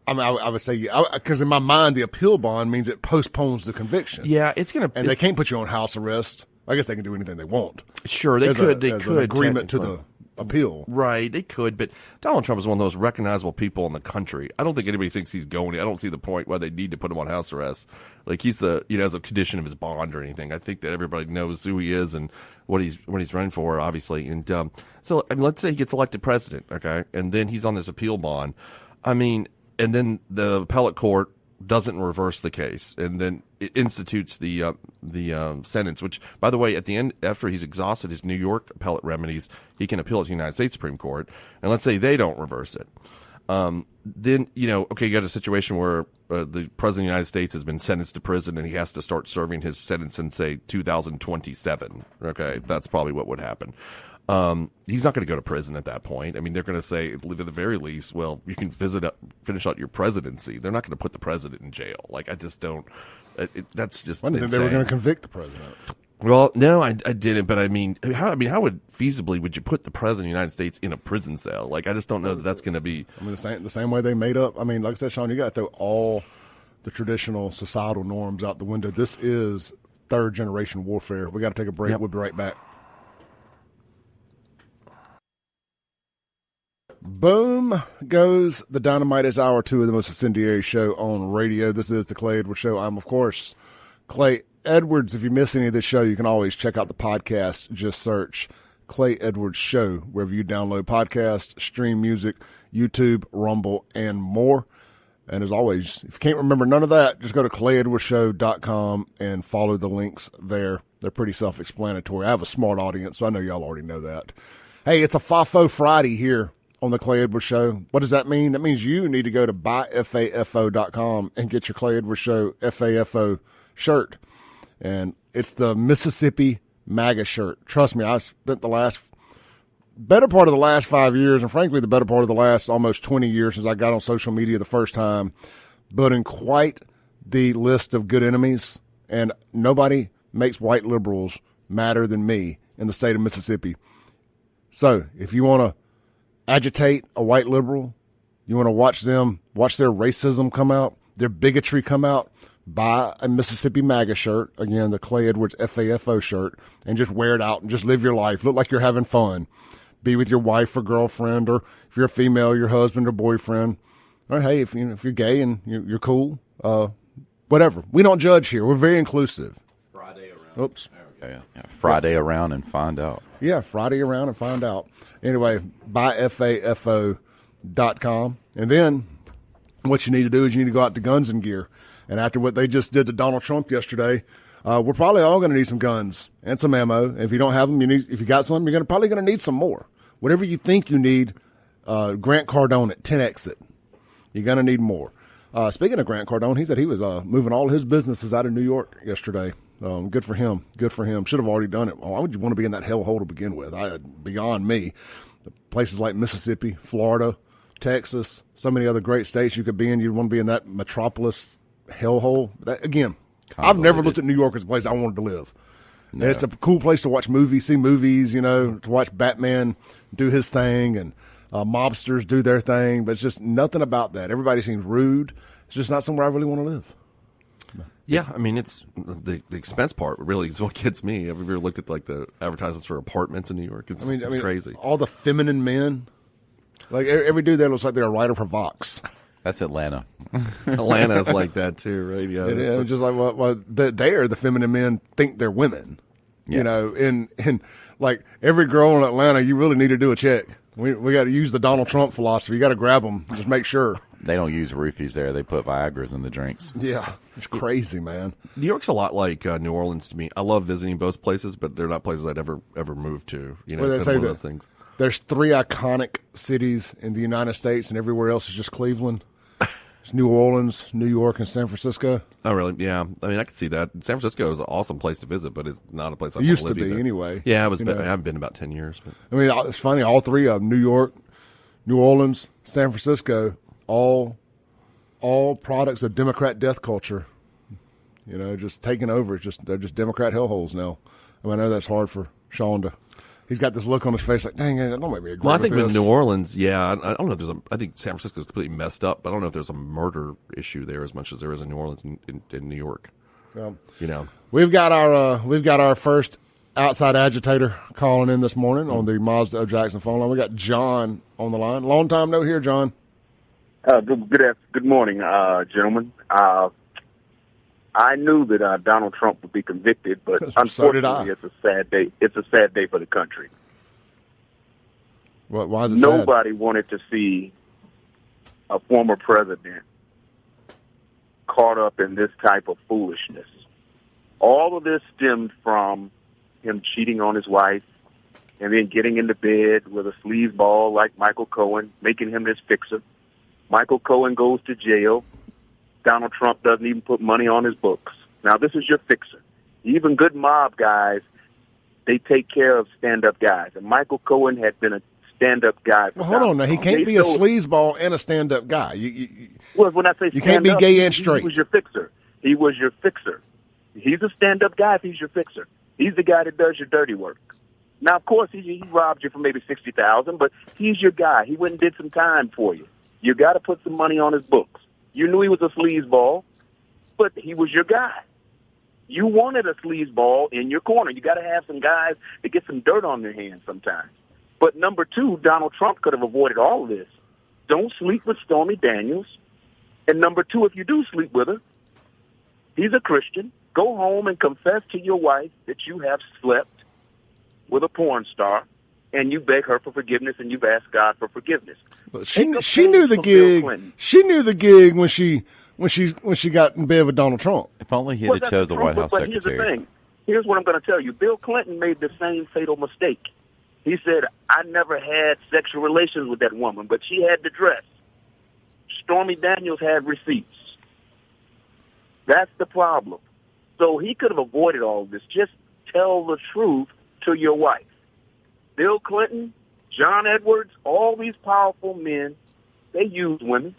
I would say, because in my mind, the appeal bond means it postpones the conviction. Yeah, and they can't put you on house arrest. I guess they can do anything they want. Sure, they could. They could an agreement to the appeal. Right, they could. But Donald Trump is one of the most recognizable people in the country. I don't think anybody thinks he's going. I don't see the point why they need to put him on house arrest. He's as a condition of his bond or anything. I think that everybody knows who he is and what he's running for, obviously. And so let's say he gets elected president, okay, and then he's on this appeal bond. And then the appellate court doesn't reverse the case, and then it institutes the sentence. Which, by the way, at the end, after he's exhausted his New York appellate remedies, he can appeal it to the United States Supreme Court. And let's say they don't reverse it, then you got a situation where the president of the United States has been sentenced to prison, and he has to start serving his sentence in, say, 2027. Okay, that's probably what would happen. He's not going to go to prison at that point. They're going to say, at the very least, well, you can finish out your presidency. They're not going to put the president in jail. I just don't. That's just. They were going to convict the president. Well, no, I didn't. But how would feasibly would you put the president of the United States in a prison cell? I just don't know that that's going to be. The same way they made up. Like I said, Sean, you got to throw all the traditional societal norms out the window. This is third generation warfare. We got to take a break. Yep. We'll be right back. Boom goes the Dynamite. Is hour 2 of the most incendiary show on radio. This is the Clay Edwards Show. I'm, of course, Clay Edwards. If you miss any of this show, you can always check out the podcast. Just search Clay Edwards Show wherever you download podcasts, stream music, YouTube, Rumble, and more. And as always, if you can't remember none of that, just go to ClayEdwardsShow.com and follow the links there. They're pretty self-explanatory. I have a smart audience, so I know y'all already know that. Hey, it's a FAFO Friday here on the Clay Edwards Show. What does that mean? That means you need to go to buyfafo.com and get your Clay Edwards Show FAFO shirt. And it's the Mississippi MAGA shirt. Trust me, I spent the better part of the last 5 years, and frankly the better part of the last almost 20 years since I got on social media the first time, building quite the list of good enemies. And nobody makes white liberals madder than me in the state of Mississippi. So if you want to agitate a white liberal, you want to watch their racism come out, their bigotry come out, buy a Mississippi MAGA shirt, again, the Clay Edwards FAFO shirt, and just wear it out and just live your life. Look like you're having fun. Be with your wife or girlfriend, or if you're a female, your husband or boyfriend. Or hey, if you're gay and you're cool, whatever. We don't judge here. We're very inclusive. Friday around. Oops. Yeah. Friday around and find out. Yeah, Friday around and find out. Anyway, buyfafo.com. And then what you need to do is you need to go out to Guns and Gear. And after what they just did to Donald Trump yesterday, we're probably all going to need some guns and some ammo. And if you don't have them, if you got some, you're probably going to need some more. Whatever you think you need, Grant Cardone at 10X it. You're going to need more. Speaking of Grant Cardone, he said he was moving all his businesses out of New York yesterday. Good for him. Good for him. Should have already done it. Why would you want to be in that hellhole to begin with? Beyond me. Places like Mississippi, Florida, Texas, so many other great states you could be in. You'd want to be in that metropolis hellhole. Again, I've never looked at New York as a place I wanted to live. No. It's a cool place to watch movies, see movies, to watch Batman do his thing and mobsters do their thing, but it's just nothing about that. Everybody seems rude. It's just not somewhere I really want to live. Yeah, I mean, it's the expense part really is what gets me. Have you ever looked at like the advertisements for apartments in New York? It's crazy. All the feminine men, like every dude there looks like they're a writer for Vox. That's Atlanta. Atlanta's like that too, right? Yeah, just like the feminine men think they're women. Yeah. And like every girl in Atlanta, you really need to do a check. We got to use the Donald Trump philosophy. You got to grab them, just make sure. They don't use roofies there. They put Viagra's in the drinks. Yeah, it's crazy, man. New York's a lot like New Orleans to me. I love visiting both places, but they're not places I'd ever move to. Well, they say one of those things. There's 3 iconic cities in the United States, and everywhere else is just Cleveland. It's New Orleans, New York, and San Francisco. Oh, really? Yeah. I mean, I can see that. San Francisco is an awesome place to visit, but it's not a place I used to live be either. Anyway. Yeah, I haven't been about 10 years. But. I mean, it's funny. All 3 of them, New York, New Orleans, San Francisco, all products of Democrat death culture. Just taking over. They're just Democrat hellholes now. I mean, I know that's hard for Sean to. He's got this look on his face like, dang it, don't make me agree. Well, I think with with New Orleans, yeah, I don't know if I think San Francisco is completely messed up, but I don't know if there's a murder issue there as much as there is in New Orleans in New York. We've got our first outside agitator calling in this morning on the Mazda of Jackson phone line. We got John on the line. Long time no hear, John. Good morning, gentlemen. I knew that Donald Trump would be convicted, but unfortunately, it's a sad day. It's a sad day for the country. Why is it Nobody wanted to see a former president caught up in this type of foolishness. All of this stemmed from him cheating on his wife and then getting into bed with a sleazeball like Michael Cohen, making him his fixer. Michael Cohen goes to jail. Donald Trump doesn't even put money on his books. Now, this is your fixer. Even good mob guys, they take care of stand-up guys. And Michael Cohen had been a stand-up guy. Well, hold on now. He can't be a sleazeball and a stand-up guy. Well, when I say you can't be gay and straight. He was your fixer. He was your fixer. He's a stand-up guy if he's your fixer. He's the guy that does your dirty work. Now, of course, he robbed you for maybe $60,000, but he's your guy. He went and did some time for you. You got to put some money on his books. You knew he was a sleazeball, but he was your guy. You wanted a sleazeball in your corner. You got to have some guys that get some dirt on their hands sometimes. But number 2, Donald Trump could have avoided all of this. Don't sleep with Stormy Daniels. And number 2, if you do sleep with her, he's a Christian. Go home and confess to your wife that you have slept with a porn star, and you beg her for forgiveness, and you've asked God for forgiveness. She knew the gig. She knew the gig when she got in bed with Donald Trump. If only he had chose the White House secretary. Here's the thing. Here's what I'm going to tell you. Bill Clinton made the same fatal mistake. He said, I never had sexual relations with that woman, but she had the dress. Stormy Daniels had receipts. That's the problem. So he could have avoided all of this. Just tell the truth to your wife. Bill Clinton, John Edwards, all these powerful men, they use women.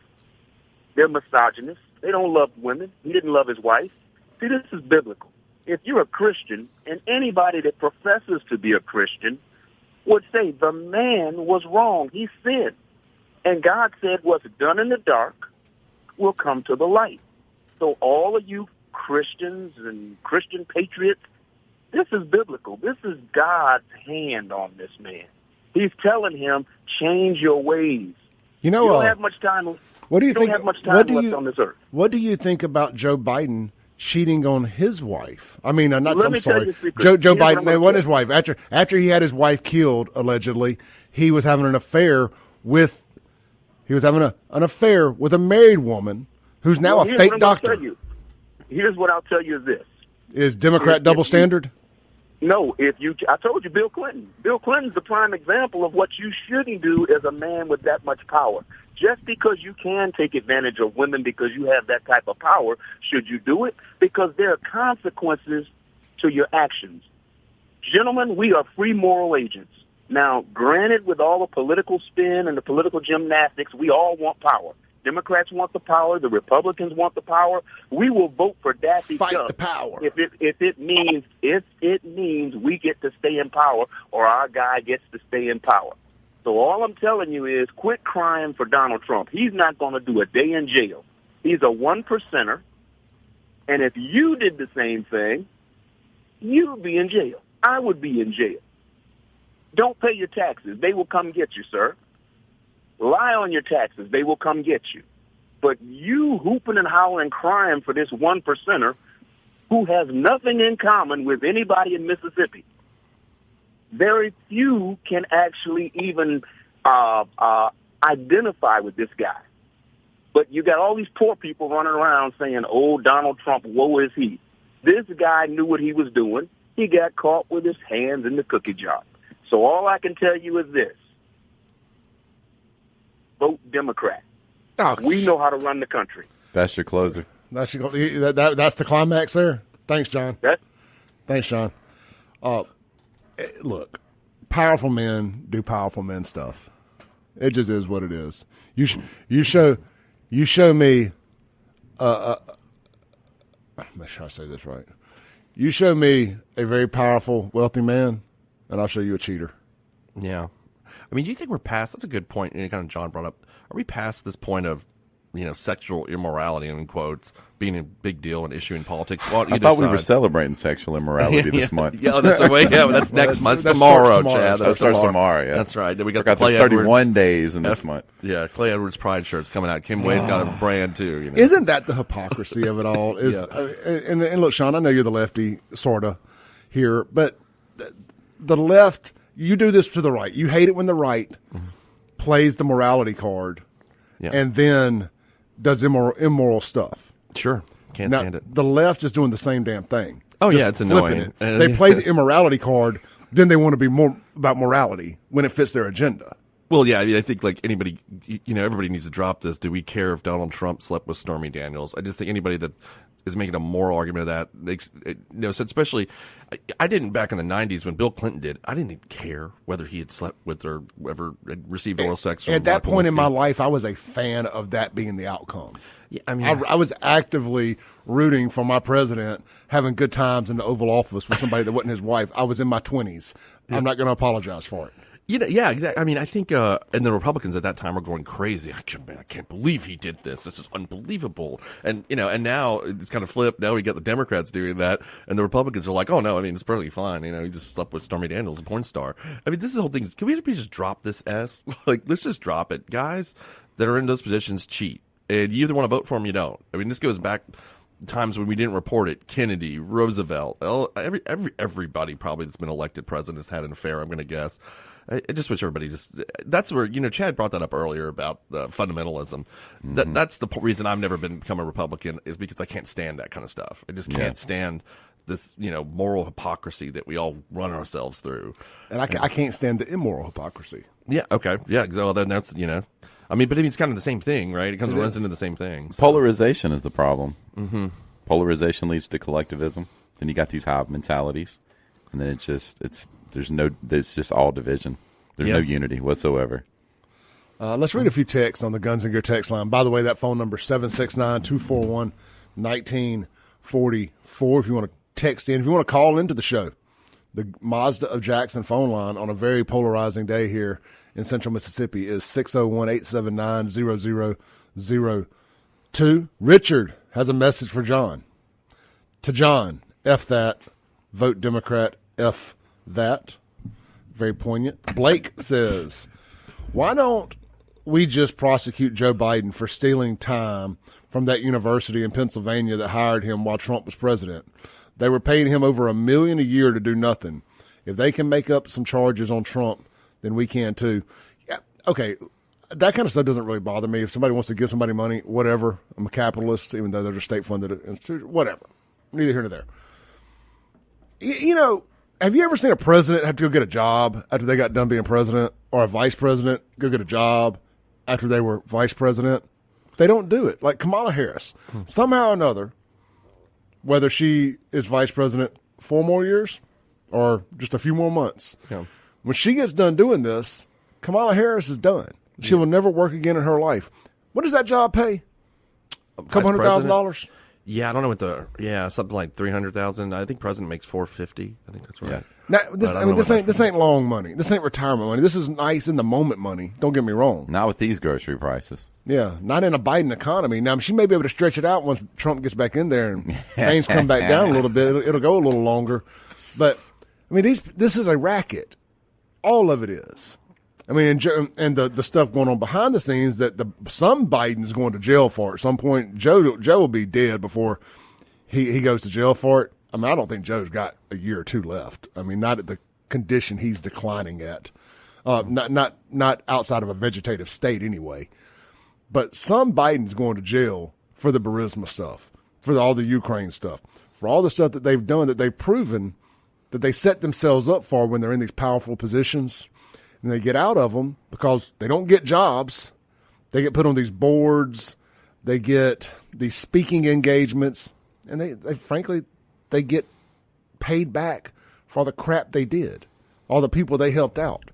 They're misogynists. They don't love women. He didn't love his wife. See, this is biblical. If you're a Christian, and anybody that professes to be a Christian would say the man was wrong. He sinned. And God said what's done in the dark will come to the light. So all of you Christians and Christian patriots, this is biblical. This is God's hand on this man. He's telling him, change your ways. You know, you don't have much time. What do you think? Don't have much time left on this earth. What do you think about Joe Biden cheating on his wife? I mean, Let I'm me tell sorry. you a secret. Joe Here's what I'm Biden, gonna it wasn't say. his wife. After he had his wife killed, allegedly, he was having an affair with a married woman who's now Well, a here's fake what I'm gonna doctor. tell you. Here's what I'll tell you is this. Is Democrat double standard? No, I told you Bill Clinton. Bill Clinton's the prime example of what you shouldn't do as a man with that much power. Just because you can take advantage of women because you have that type of power, should you do it? Because there are consequences to your actions. Gentlemen, we are free moral agents. Now, granted, with all the political spin and the political gymnastics, we all want power. Democrats want the power. The Republicans want the power. We will vote for Daffy Fight Duck the power. if it means we get to stay in power or our guy gets to stay in power. So all I'm telling you is quit crying for Donald Trump. He's not going to do a day in jail. He's a 1%er. And if you did the same thing, you'd be in jail. I would be in jail. Don't pay your taxes. They will come get you, sir. Lie on your taxes. They will come get you. But you hooping and howling crying for this 1%er who has nothing in common with anybody in Mississippi. Very few can actually even identify with this guy. But you got all these poor people running around saying, oh, Donald Trump, woe is he. This guy knew what he was doing. He got caught with his hands in the cookie jar. So all I can tell you is this. Vote Democrat. Oh, We know how to run the country. That's your closer. that's the climax there. Thanks, John. Thanks, John. Look, powerful men do powerful men stuff. It just is what it is. You show me. Make sure I say this right. You show me a very powerful, wealthy man, and I'll show you a cheater. Yeah. I mean, do you think we're past? That's a good point. Kind of John brought up. Are we past this point of, sexual immorality, in quotes, being a big deal and issue in politics? Well, I thought we were celebrating sexual immorality this month. Yeah, that's our way. Yeah, that's next month. that Tomorrow, starts tomorrow. Chad. That starts tomorrow, yeah. That's right. Then we got Forgot Clay there's 31 Edwards. days in this month. Yeah, Clay Edwards Pride shirts coming out. Kim Wade's got a brand too. Isn't that the hypocrisy of it all? And look, Sean, I know you're the lefty, sort of, here, but the left, you do this to the right. You hate it when the right plays the morality card and then does immoral stuff. Sure. Can't Now, stand it. the left is doing the same damn thing. Oh, Just yeah, it's flipping annoying. it. They play the immorality card, then they want to be more about morality when it fits their agenda. Well, yeah, I mean, I think like anybody, everybody needs to drop this. Do we care if Donald Trump slept with Stormy Daniels? I just think anybody that is making a moral argument of that makes, so especially, I didn't back in the 90s when Bill Clinton did. I didn't even care whether he had slept with or ever had received oral sex from At that Monica point in my Lewinsky. life, I was a fan of that being the outcome. Yeah, I mean, I was actively rooting for my president having good times in the Oval Office with somebody that wasn't his wife. I was in my 20s. I'm not going to apologize for it. Yeah, exactly. I mean, I think, and the Republicans at that time were going crazy. I can't believe he did this. This is unbelievable. And, and now it's kind of flipped. Now we got the Democrats doing that, and the Republicans are like, oh, no, I mean, it's perfectly fine. He just slept with Stormy Daniels, a porn star. I mean, this is the whole thing. Can we just drop this S? Like, let's just drop it. Guys that are in those positions cheat. And you either want to vote for them or you don't. I mean, this goes back times when we didn't report it. Kennedy, Roosevelt, everybody probably that's been elected president has had an affair, I'm going to guess. I just wish everybody that's where, Chad brought that up earlier about fundamentalism. That's the reason I've never become a Republican, is because I can't stand that kind of stuff. I just can't stand this, moral hypocrisy that we all run ourselves through. And I can't stand the immoral hypocrisy. Yeah. Okay. Yeah. So then that's, I mean, but it's kind of the same thing, right? It runs into the same thing. So. Polarization is the problem. Mm-hmm. Polarization leads to collectivism. Then you got these hive mentalities, and then it's just all division. There's no unity whatsoever. Let's read a few texts on the Guns and Gear text line. By the way, that phone number is 769-241-1944 if you want to text in. If you want to call into the show, the Mazda of Jackson phone line on a very polarizing day here in central Mississippi is 601-879-0002. Richard has a message for John. To John, F that, vote Democrat, F that. Very poignant. Blake says, why don't we just prosecute Joe Biden for stealing time from that university in Pennsylvania that hired him while Trump was president. They were paying him over $1 million a year to do nothing. If they can make up some charges on Trump, then we can too. Yeah, okay, that kind of stuff doesn't really bother me. If somebody wants to give somebody money, whatever. I'm a capitalist, even though they're a state-funded institution. Whatever. Neither here nor there. You know, have you ever seen a president have to go get a job after they got done being president, or a vice president go get a job after they were vice president? They don't do it. Like Kamala Harris, somehow or another, whether she is vice president 4 more years or just a few more months, when she gets done doing this, Kamala Harris is done. She will never work again in her life. What does that job pay? A couple $100,000? Yeah, I don't know what something like $300,000. I think president makes $450,000. I think that's right. Yeah. Now, this ain't long money. This ain't retirement money. This is nice in the moment money. Don't get me wrong. Not with these grocery prices. Yeah, not in a Biden economy. Now, she may be able to stretch it out once Trump gets back in there and things come back down a little bit. It'll go a little longer. But, I mean, this is a racket. All of it is. I mean, and the stuff going on behind the scenes that some Biden's going to jail for at some point. Joe will be dead before he goes to jail for it. I mean, I don't think Joe's got a year or two left. I mean, not at the condition he's declining at. Not outside of a vegetative state anyway. But some Biden's going to jail for the Burisma stuff, for all the Ukraine stuff, for all the stuff that they've done, that they've proven that they set themselves up for when they're in these powerful positions. And they get out of them because they don't get jobs. They get put on these boards. They get these speaking engagements. And they frankly, they get paid back for all the crap they did, all the people they helped out.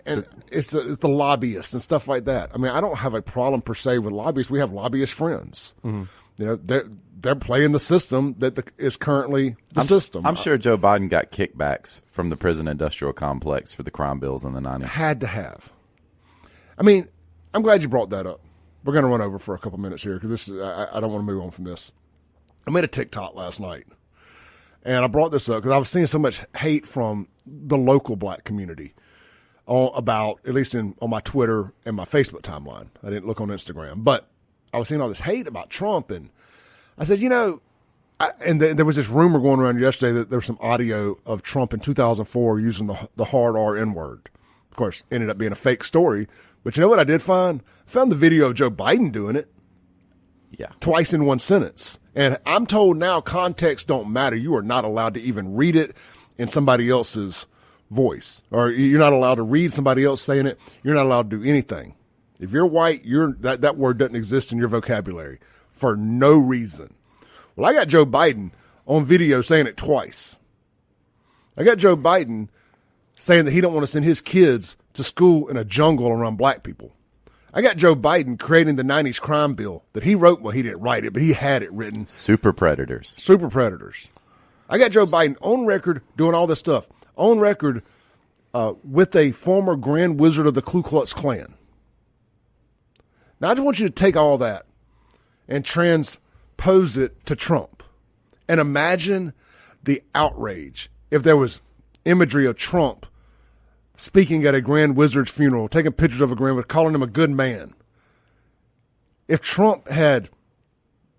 And it's the lobbyists and stuff like that. I mean, I don't have a problem per se with lobbyists. We have lobbyist friends. Mm-hmm. You know, they're playing the system that is currently the system. I'm sure Joe Biden got kickbacks from the prison industrial complex for the crime bills in the 90s. Had to have. I mean, I'm glad you brought that up. We're going to run over for a couple minutes here because I don't want to move on from this. I made a TikTok last night, and I brought this up because I was seeing so much hate from the local black community about, at least on my Twitter and my Facebook timeline. I didn't look on Instagram, but I was seeing all this hate about Trump, and I said, there was this rumor going around yesterday that there was some audio of Trump in 2004 using the hard R N-word. Of course, ended up being a fake story. But you know what I did find? I found the video of Joe Biden doing it. Yeah. Twice in one sentence. And I'm told now context don't matter. You are not allowed to even read it in somebody else's voice. Or you're not allowed to read somebody else saying it. You're not allowed to do anything. If you're white, that word doesn't exist in your vocabulary for no reason. Well, I got Joe Biden on video saying it twice. I got Joe Biden saying that he don't want to send his kids to school in a jungle around black people. I got Joe Biden creating the 90s crime bill that he wrote. Well, he didn't write it, but he had it written. Super predators. I got Joe Biden on record doing all this stuff. On record with a former Grand Wizard of the Ku Klux Klan. Now, I just want you to take all that and transpose it to Trump. And imagine the outrage if there was imagery of Trump speaking at a Grand Wizard's funeral, taking pictures of a Grand Wizard, calling him a good man. If Trump had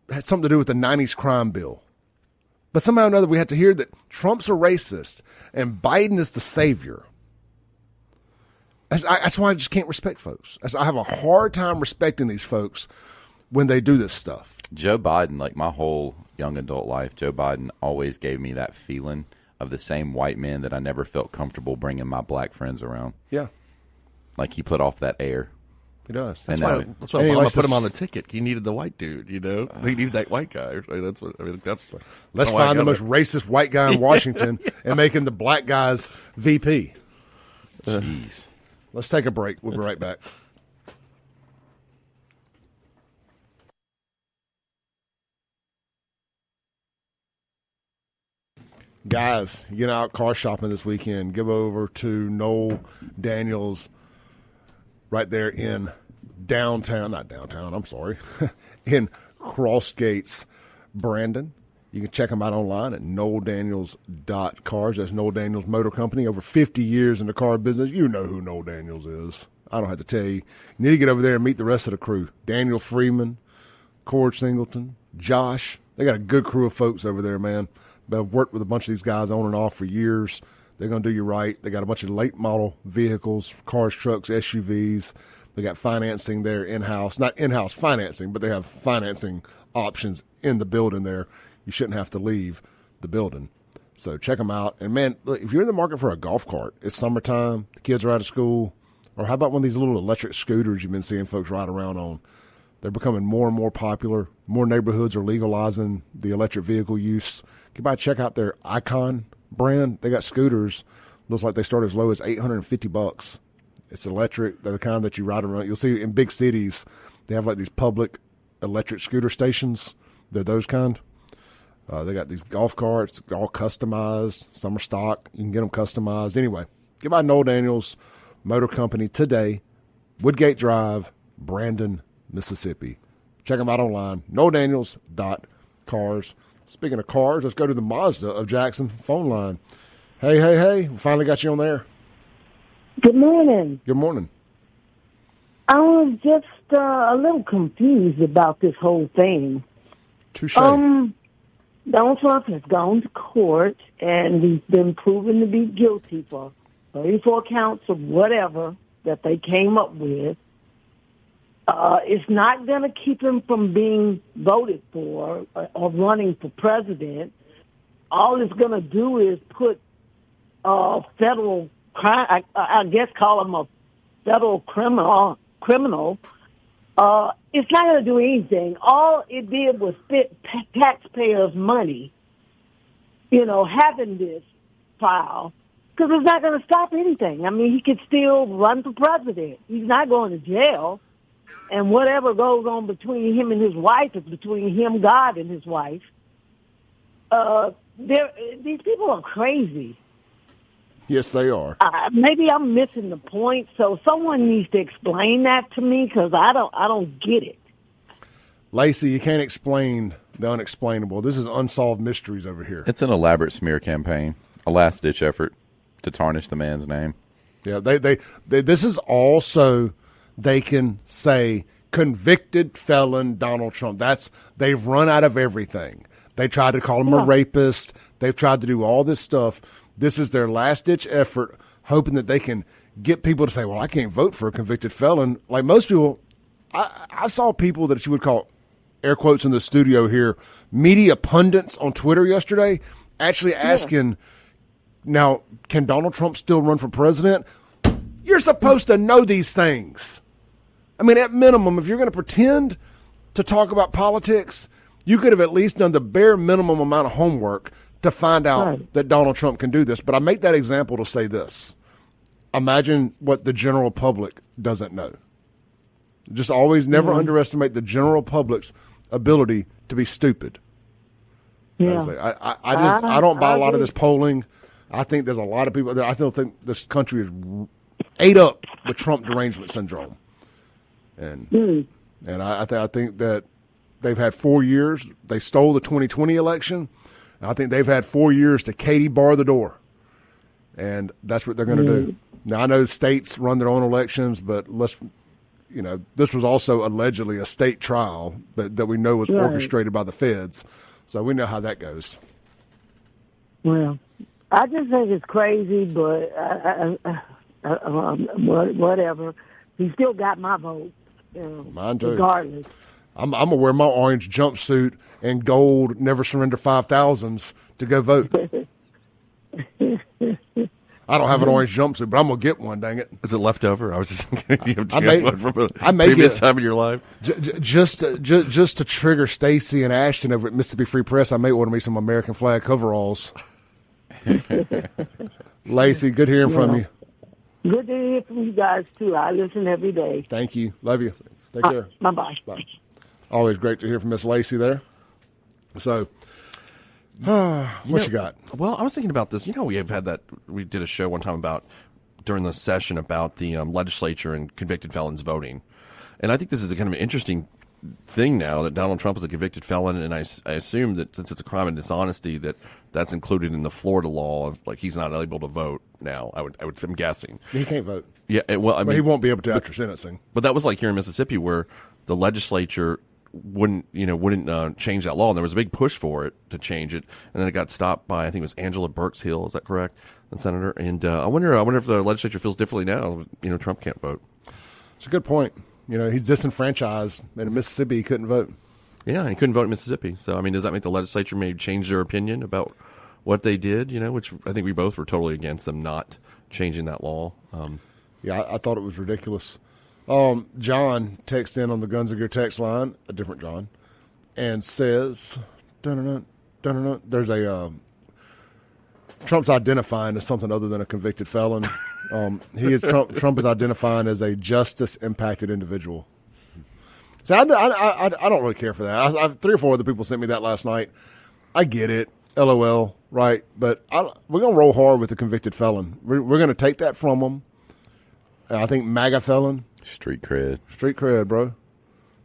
something to do with the 90s crime bill. But somehow or another, we have to hear that Trump's a racist and Biden is the savior. That's why I just can't respect folks. I have a hard time respecting these folks when they do this stuff. Joe Biden, like my whole young adult life, Joe Biden always gave me that feeling of the same white man that I never felt comfortable bringing my black friends around. Yeah. Like he put off that air. He does. That's why Obama put him on the ticket. He needed the white dude, He needed that white guy. Let's find the most racist white guy in Washington and make him the black guy's VP. Jeez. Let's take a break. We'll be right back. Guys, you get out car shopping this weekend. Give over to Noel Daniels right there in in Crossgates, Brandon. You can check them out online at noeldaniels.cars. That's Noel Daniels Motor Company. Over 50 years in the car business. You know who Noel Daniels is. I don't have to tell you. You need to get over there and meet the rest of the crew. Daniel Freeman, Cord Singleton, Josh. They got a good crew of folks over there, man. I've worked with a bunch of these guys on and off for years. They're going to do you right. They got a bunch of late model vehicles, cars, trucks, SUVs. They got financing there in-house. Not in-house financing, but they have financing options in the building there. You shouldn't have to leave the building. So check them out. And, man, look, if you're in the market for a golf cart, it's summertime, the kids are out of school, or how about one of these little electric scooters you've been seeing folks ride around on? They're becoming more and more popular. More neighborhoods are legalizing the electric vehicle use. Get by, check out their Icon brand. They got scooters. Looks like they start as low as $850. It's electric. They're the kind that you ride around. You'll see in big cities, they have like these public electric scooter stations. They're those kind. They got these golf carts, all customized. Some are stock. You can get them customized. Anyway, get by Noel Daniels Motor Company today, Woodgate Drive, Brandon, Mississippi. Check them out online, noeldaniels.cars. Speaking of cars, let's go to the Mazda of Jackson phone line. Hey, we finally got you on there. Good morning. Good morning. I was just a little confused about this whole thing. Touche. Donald Trump has gone to court, and he's been proven to be guilty for 34 counts of whatever that they came up with. It's not going to keep him from being voted for or running for president. All it's going to do is put federal crime, I guess call him a federal criminal. It's not going to do anything. All it did was spit taxpayers' money, having this file, because it's not going to stop anything. I mean, he could still run for president. He's not going to jail. And whatever goes on between him and his wife is between him, God, and his wife. These people are crazy. Yes, they are. Maybe I'm missing the point, so someone needs to explain that to me because I don't get it. Lacey, you can't explain the unexplainable. This is unsolved mysteries over here. It's an elaborate smear campaign, a last-ditch effort to tarnish the man's name. Yeah, they this is also they can say convicted felon Donald Trump. They've run out of everything. They tried to call him a rapist. They've tried to do all this stuff. This is their last-ditch effort, hoping that they can get people to say, well, I can't vote for a convicted felon. Like most people, I saw people that you would call, air quotes in the studio here, media pundits on Twitter yesterday actually asking, now, can Donald Trump still run for president? You're supposed to know these things. I mean, at minimum, if you're going to pretend to talk about politics, you could have at least done the bare minimum amount of homework to find out that Donald Trump can do this. But I make that example to say this. Imagine what the general public doesn't know. Just always never underestimate the general public's ability to be stupid. Yeah. I don't buy a lot of this polling. I think there's a lot of people there. I still think this country is ate up with Trump derangement syndrome. And I think that they've had 4 years. They stole the 2020 election. I think they've had 4 years to Katie bar the door, and that's what they're going to do. Now, I know states run their own elections, but this was also allegedly a state trial that we know was orchestrated by the feds, so we know how that goes. Well, I just think it's crazy, but whatever. He still got my vote. Mine too. Regardless. I'm going to wear my orange jumpsuit and gold Never Surrender 5000s to go vote. I don't have an orange jumpsuit, but I'm going to get one, dang it. Is it left over? I was just thinking, one from a I may previous time in your life? Just to trigger Stacy and Ashton over at Mississippi Free Press, I may order me some American flag coveralls. Lacey, good hearing from you. Good to hear from you guys, too. I listen every day. Thank you. Love you. Take care. Bye-bye. Bye. Always great to hear from Miss Lacey there. So, what you got? Well, I was thinking about this. We have had that. We did a show one time during the session about the legislature and convicted felons voting. And I think this is a kind of an interesting thing now that Donald Trump is a convicted felon, and I assume that since it's a crime of dishonesty, that's included in the Florida law of like he's not able to vote now. I'm guessing He can't vote. Yeah, But he won't be able to after sentencing. But that was like here in Mississippi where the legislature wouldn't change that law, and there was a big push for it to change it, and then it got stopped by I think it was Angela Burks-Hill, is that correct, the senator? And I wonder if the legislature feels differently now. Trump can't vote. It's a good point. He's disenfranchised, and in Mississippi he couldn't vote. Yeah, he couldn't vote in Mississippi. So I mean, does that make the legislature maybe change their opinion about what they did? Which I think we both were totally against them not changing that law. Yeah, I thought it was ridiculous. John texts in on the Guns of Gear text line, a different John, and says, there's a Trump's identifying as something other than a convicted felon. Trump is identifying as a justice-impacted individual. So I don't really care for that. I 3 or 4 other people sent me that last night. I get it, LOL, right? But we're going to roll hard with the convicted felon. We're going to take that from them. I think MAGA felon. Street cred. Street cred, bro.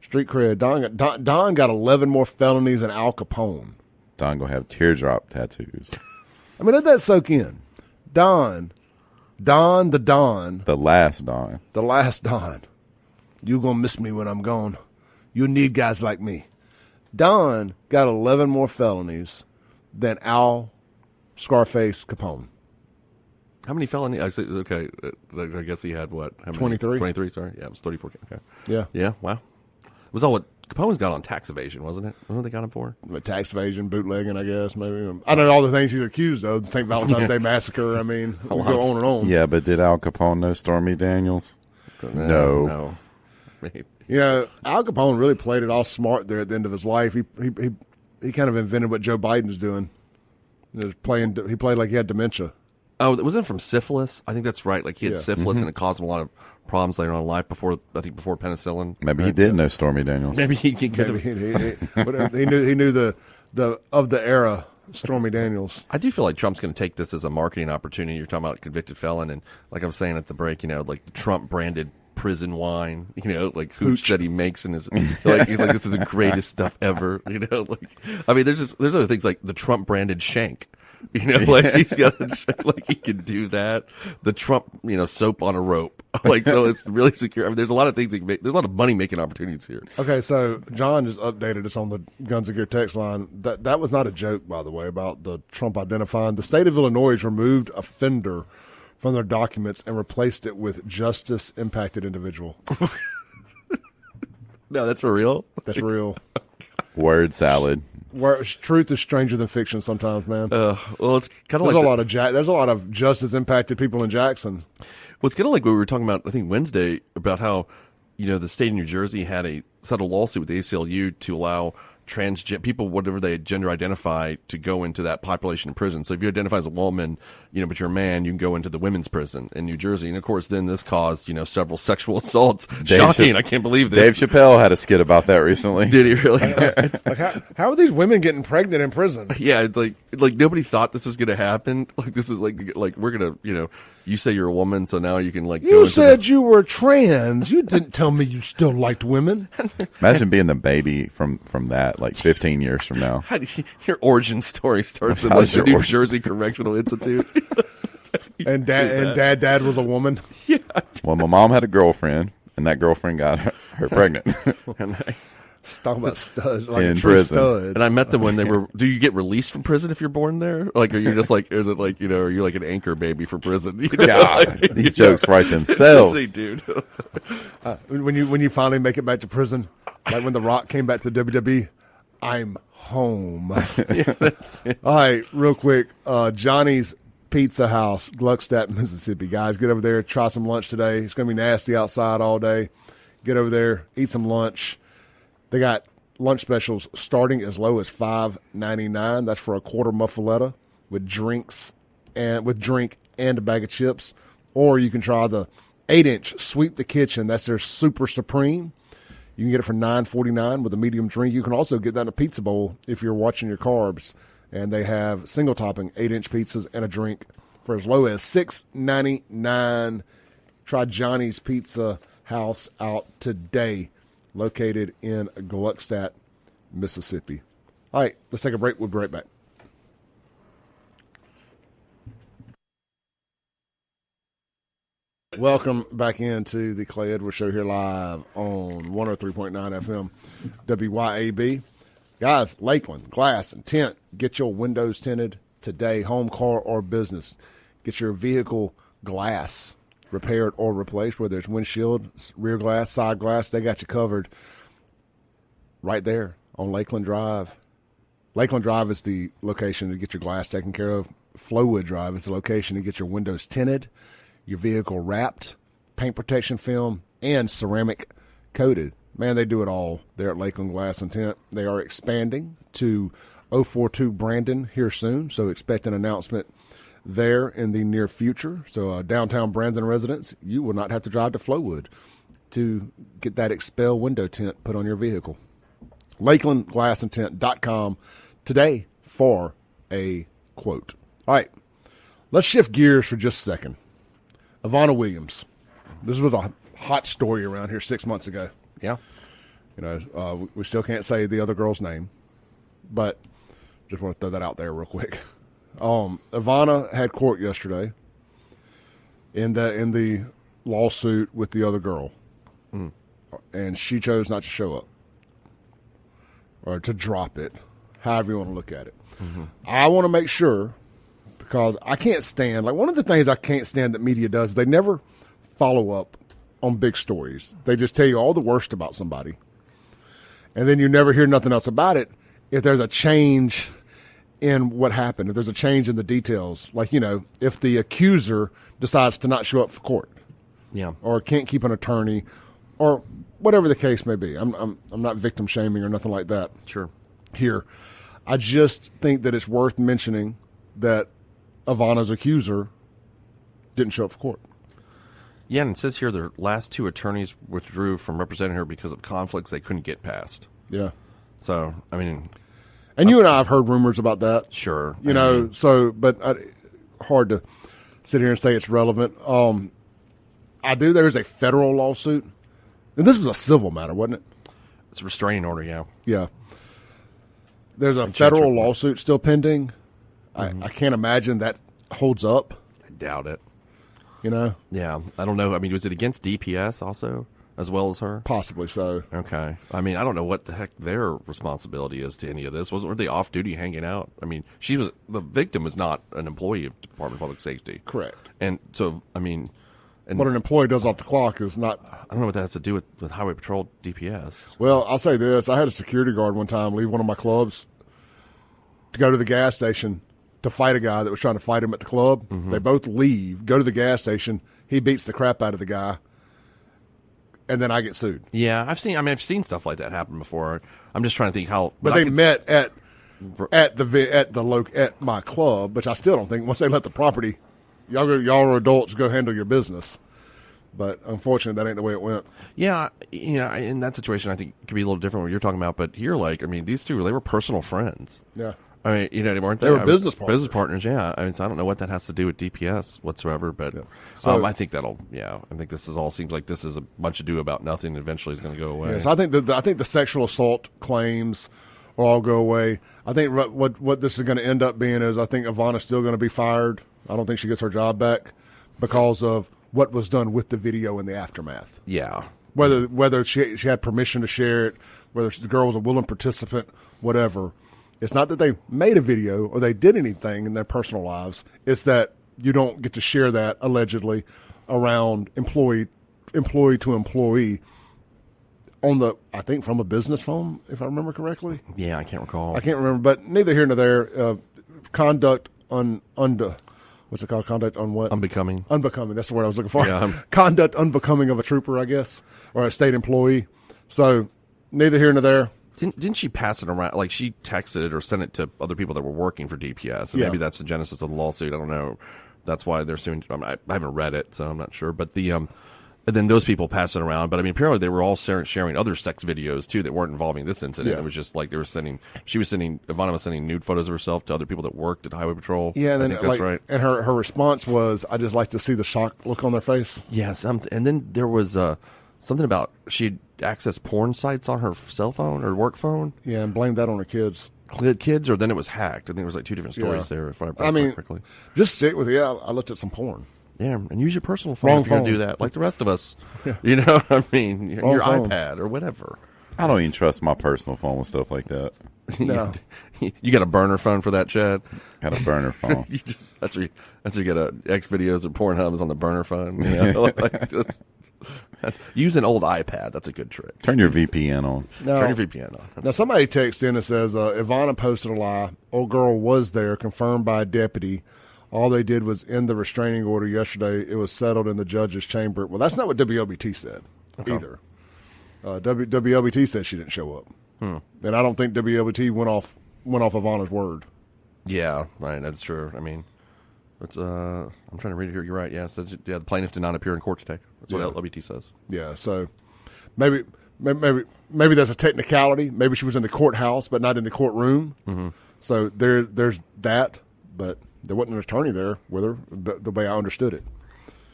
Street cred. Don got 11 more felonies than Al Capone. Don gonna have teardrop tattoos. I mean, let that soak in. Don. The last Don. The last Don. You gonna miss me when I'm gone. You need guys like me. Don got 11 more felonies than Al Scarface Capone. How many felonies? Okay, I guess he had what? How many? 23. 23, sorry. Yeah, it was 34. Okay. Yeah. Yeah, wow. It was all what Capone's got on tax evasion, wasn't it? Wasn't what they got him for? Tax evasion, bootlegging, I guess, maybe. I don't know all the things he's accused of. The St. Valentine's Day Massacre. I mean, we'll go on and on. Yeah, but did Al Capone know Stormy Daniels? No. Al Capone really played it all smart there at the end of his life. He kind of invented what Joe Biden's doing. He played like he had dementia. Oh, wasn't it from syphilis? I think that's right. Like he had syphilis, and it caused him a lot of problems later on in life. Before penicillin. Maybe he did know Stormy Daniels. Maybe he could have. He knew the of the era Stormy Daniels. I do feel like Trump's going to take this as a marketing opportunity. You're talking about convicted felon, and like I was saying at the break, like the Trump branded prison wine, like hooch that he makes in his he's like this is the greatest stuff ever. I mean, there's other things like the Trump branded shank. Like he's got like he can do that. The Trump, soap on a rope. So it's really secure. I mean, there's a lot of things there's a lot of money making opportunities here. Okay, so John just updated us on the Guns of Gear text line. That was not a joke, by the way, about the Trump identifying. The state of Illinois removed offender from their documents and replaced it with justice impacted individual. No, that's for real. That's real. Word salad. Truth is stranger than fiction sometimes, man. Well, it's kind of there's a lot of justice impacted people in Jackson. Well, it's kind of like what we were talking about, I think Wednesday, about how the state of New Jersey had settled a lawsuit with the ACLU to allow transgender people, whatever they gender identify, to go into that population in prison. So if you identify as a woman, but you're a man, you can go into the women's prison in New Jersey. And of course, then this caused, several sexual assaults. Shocking. I can't believe this. Dave Chappelle had a skit about that recently. Did he really? It's like, how are these women getting pregnant in prison? Yeah. It's like nobody thought this was going to happen. Like this is like we're going to, you say you're a woman, so now you can You said you were trans. You didn't tell me you still liked women. Imagine being the baby from that, like 15 years from now. Your origin story starts in the New Jersey Correctional Institute. And dad was a woman. Yeah. Well, my mom had a girlfriend, and that girlfriend got her pregnant. Talk about stud, like in prison. Stud. And I met them when they were. Do you get released from prison if you're born there? Like, are you just like? Is it like are you like an anchor baby for prison? God, these jokes write themselves, dude. When you finally make it back to prison, like when The Rock came back to WWE, I'm home. Yeah, that's it. All right, real quick, Johnny's Pizza House, Gluckstadt, Mississippi. Guys, get over there, try some lunch today. It's going to be nasty outside all day. Get over there, eat some lunch. They got lunch specials starting as low as $5.99. That's for a quarter muffaletta with drink and a bag of chips. Or you can try the 8-inch Sweep the Kitchen. That's their Super Supreme. You can get it for $9.49 with a medium drink. You can also get that in a pizza bowl if you're watching your carbs. And they have single topping 8-inch pizzas and a drink for as low as $6.99. Try Johnny's Pizza House out today. located in Gluckstadt, Mississippi. All right, let's take a break. We'll be right back. Welcome back into the Clay Edwards Show here live on 103.9 FM WYAB. Guys, Lakeland, Glass and Tint. Get your windows tinted today, home, car, or business. Get your vehicle glass repaired or replaced, whether it's windshield, rear glass, side glass. They got you covered right there on Lakeland Drive. Lakeland Drive is the location to get your glass taken care of. Flowwood Drive is the location to get your windows tinted, your vehicle wrapped, paint protection film, and ceramic coated. Man, they do it all there at Lakeland Glass and Tint. They are expanding to 042 Brandon here soon, so expect an announcement there in the near future. So downtown Brandon residents, you will not have to drive to Flowwood to get that Expel window tint put on your vehicle. LakelandGlassandTint.com today for a quote. All right, let's shift gears for just a second. Ivanna Williams. This was a hot story around here 6 months ago. Yeah. You know, we still can't say the other girl's name, but just want to throw that out there real quick. Ivanna had court yesterday in the lawsuit with the other girl, and she chose not to show up or to drop it, however you want to look at it. Mm-hmm. I want to make sure, because I can't stand, like, one of the things I can't stand that media does is they never follow up on big stories. They just tell you all the worst about somebody, and then you never hear nothing else about it. If there's a change in what happened, if there's a change in the details, like, you know, if the accuser decides to not show up for court, yeah, or can't keep an attorney, or whatever the case may be. I'm not victim shaming or nothing like that. Sure. Here, I just think that it's worth mentioning that Ivanna's accuser didn't show up for court. Yeah, and it says here their last two attorneys withdrew from representing her because of conflicts they couldn't get past. Yeah. So, I mean... And you and I have heard rumors about that. Sure. You know, so, but hard to sit here and say it's relevant. There is a federal lawsuit. And this was a civil matter, wasn't it? It's a restraining order, yeah. Yeah. There's a federal lawsuit still pending. Mm-hmm. I can't imagine that holds up. I doubt it. You know? Yeah. I don't know. I mean, was it against DPS also, as well as her? Possibly so. Okay. I mean, I don't know what the heck their responsibility is to any of this. Were they off duty hanging out? I mean, the victim was not an employee of Department of Public Safety. Correct. And so, I mean... And what an employee does off the clock is not... I don't know what that has to do with Highway Patrol DPS. Well, I'll say this. I had a security guard one time leave one of my clubs to go to the gas station to fight a guy that was trying to fight him at the club. Mm-hmm. They both leave, go to the gas station. He beats the crap out of the guy, and then I get sued. Yeah, I've seen stuff like that happen before. I'm just trying to think how... But they met at my club, which I still don't think, once they let the property... Y'all are adults, go handle your business. But unfortunately, that ain't the way it went. Yeah, you know, in that situation, I think it could be a little different what you're talking about. But here, like, I mean, these two, they were personal friends. Yeah. I mean, you know, weren't they? They were business partners. Business partners, yeah. I mean, so I don't know what that has to do with DPS whatsoever. But yeah. So, I think I think this is all seems like this is a bunch ado about nothing. And eventually, it's going to go away. Yeah, so I think the sexual assault claims will all go away. I think what this is going to end up being is I think Ivanna's still going to be fired. I don't think she gets her job back because of what was done with the video in the aftermath. Yeah. Whether she had permission to share it, whether the girl was a willing participant, whatever. It's not that they made a video or they did anything in their personal lives. It's that you don't get to share that, allegedly, around employee to employee I think from a business phone, if I remember correctly. Yeah, I can't recall. I can't remember, but neither here nor there. Conduct what's it called? Conduct on what? Unbecoming. Unbecoming. That's the word I was looking for. Yeah. Conduct unbecoming of a trooper, I guess, or a state employee. So neither here nor there. Didn't she pass it around? Like, she texted it or sent it to other people that were working for DPS. And maybe that's the genesis of the lawsuit. I don't know. That's why they're suing. I haven't read it, so I'm not sure. But and then those people pass it around. But I mean, apparently they were all sharing other sex videos too that weren't involving this incident. Yeah. It was just like Ivanna was sending nude photos of herself to other people that worked at Highway Patrol. Yeah, and I think that's right. And her response was, "I just like to see the shock look on their face." Yes, and then there was something about she'd accessed porn sites on her cell phone or work phone. Yeah, and blamed that on her kids. Kids, or then it was hacked. I think it was like two different stories there. If I mean, correctly. Just stick with it. Yeah, I looked at some porn. Yeah, and use your personal phone Wrong if you're going to phone. do that, like the rest of us. Yeah. You know what I mean? Your phone. iPad or whatever. I don't even trust my personal phone with stuff like that. No. You got a burner phone for that, Chad? Got a burner phone. That's where you get X videos or Pornhub is on the burner phone. You know? Use an old iPad. That's a good trick. Turn your VPN on. No. Turn your VPN on. Now, somebody texted in and says, Ivanna posted a lie. Old girl was there, confirmed by a deputy. All they did was end the restraining order yesterday. It was settled in the judge's chamber. Well, that's not what WLBT said either. WLBT said she didn't show up. And I don't think WLBT went off Ivanna's word. Yeah, right. That's true. I mean, it's, I'm trying to read it here. You're right. Yeah, it says, the plaintiff did not appear in court today. That's what LBT says. Yeah, so maybe there's a technicality. Maybe she was in the courthouse, but not in the courtroom. Mm-hmm. So there's that, but there wasn't an attorney there with her, the way I understood it.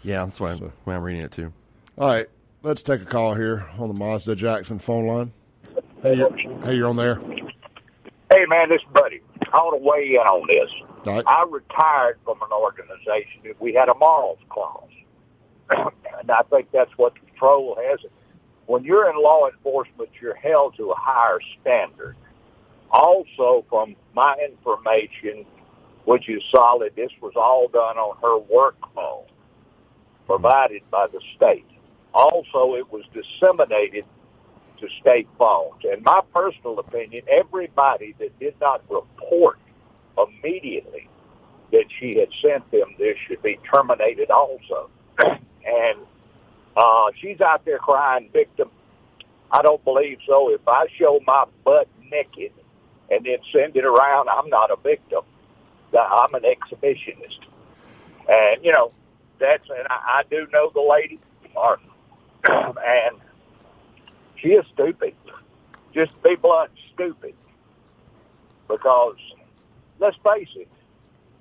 Yeah, that's why I'm reading it too. All right, let's take a call here on the Mazda Jackson phone line. Hey, you're on there. Hey, man, this is Buddy. I want to weigh in on this. All right. I retired from an organization that we had a morals clause. And I think that's what the patrol has. When you're in law enforcement, you're held to a higher standard. Also, from my information, which is solid, this was all done on her work phone, provided by the state. Also, it was disseminated to state phones. In my personal opinion, everybody that did not report immediately that she had sent them this should be terminated also. And she's out there crying victim. I don't believe so. If I show my butt naked and then send it around, I'm not a victim. I'm an exhibitionist. And, and I do know the lady, and she is stupid. Just to be blunt, stupid. Because, let's face it,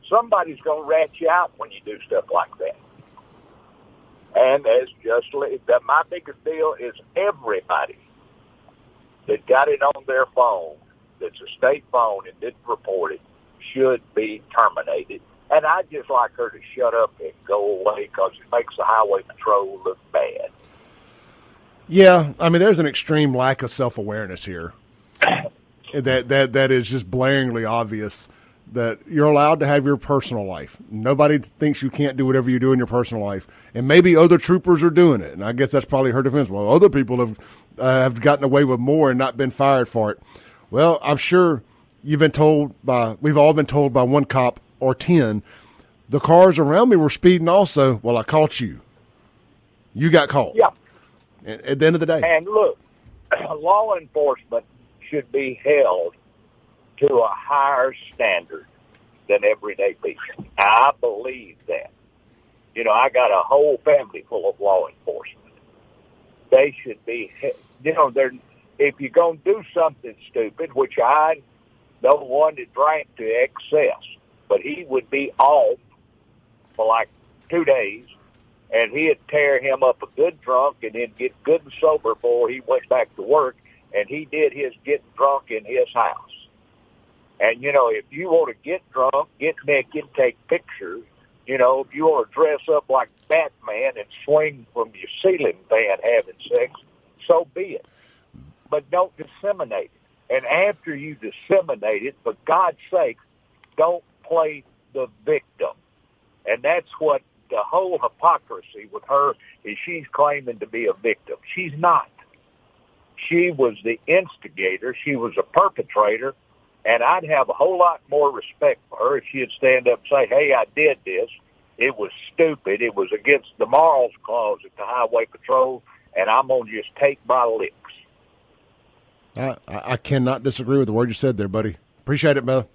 somebody's going to rat you out when you do stuff like that. And my biggest deal is everybody that got it on their phone, that's a state phone and didn't report it, should be terminated. And I'd just like her to shut up and go away because it makes the highway patrol look bad. Yeah, I mean, there's an extreme lack of self-awareness here. That is just blaringly obvious. That you're allowed to have your personal life. Nobody thinks you can't do whatever you do in your personal life. And maybe other troopers are doing it. And I guess that's probably her defense. Well, other people have gotten away with more and not been fired for it. Well, I'm sure we've all been told by one cop or 10, the cars around me were speeding also. Well, I caught you. You got caught. Yeah. At the end of the day. And look, law enforcement should be held to a higher standard than everyday people. I believe that. I got a whole family full of law enforcement. They should be, if you're going to do something stupid, which I know one that drank to excess, but he would be off for like 2 days, and he'd tear him up a good drunk and then get good and sober before he went back to work, and he did his getting drunk in his house. And, if you want to get drunk, get naked, take pictures, if you want to dress up like Batman and swing from your ceiling fan having sex, so be it. But don't disseminate it. And after you disseminate it, for God's sake, don't play the victim. And that's what the whole hypocrisy with her is. She's claiming to be a victim. She's not. She was the instigator. She was a perpetrator. And I'd have a whole lot more respect for her if she'd stand up and say, hey, I did this. It was stupid. It was against the morals clause at the Highway Patrol, and I'm going to just take my licks. I cannot disagree with the word you said there, buddy. Appreciate it, man.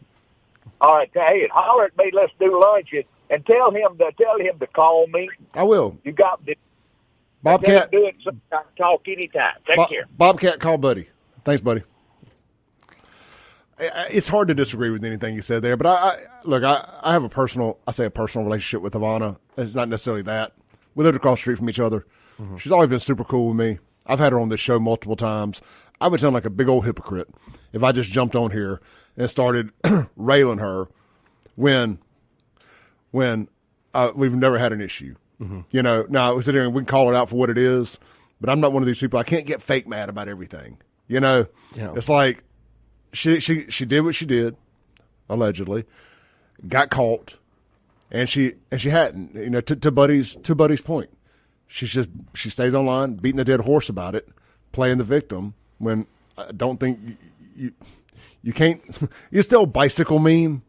All right, hey, holler at me. Let's do lunch, and tell him to call me. I will. You got this. Bobcat. Do it sometime. Talk anytime. Take care. Bobcat, call buddy. Thanks, buddy. It's hard to disagree with anything you said there, but I have a personal relationship with Ivanna. It's not necessarily that, We lived across the street from each other. She's always been super cool with me. I've had her on this show multiple times. I would sound like a big old hypocrite if I just jumped on here and started railing her when we've never had an issue. You know, now we sit here and we can call it out for what it is, but I'm not one of these people. I can't get fake mad about everything. You know, It's like she did what she did, allegedly, got caught, and she hadn't. You know, to Buddy's point, she stays online beating a dead horse about it, playing the victim when I don't think you can't. You still a bicycle meme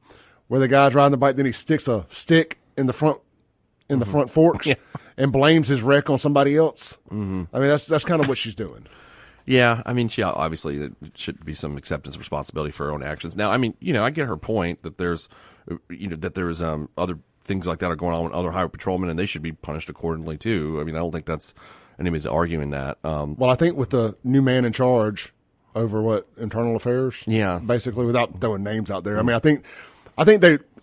where the guy's riding the bike, then he sticks a stick in the front forks and blames his wreck on somebody else. I mean, that's kind of what she's doing. Yeah, I mean, she obviously there should be some acceptance of responsibility for her own actions. Now, I mean, you know, I get her point that there's other things like that are going on with other highway patrolmen, and they should be punished accordingly too. I mean, I don't think that's anybody's arguing that. Well, I think with the new man in charge over internal affairs, basically, without throwing names out there. I mean,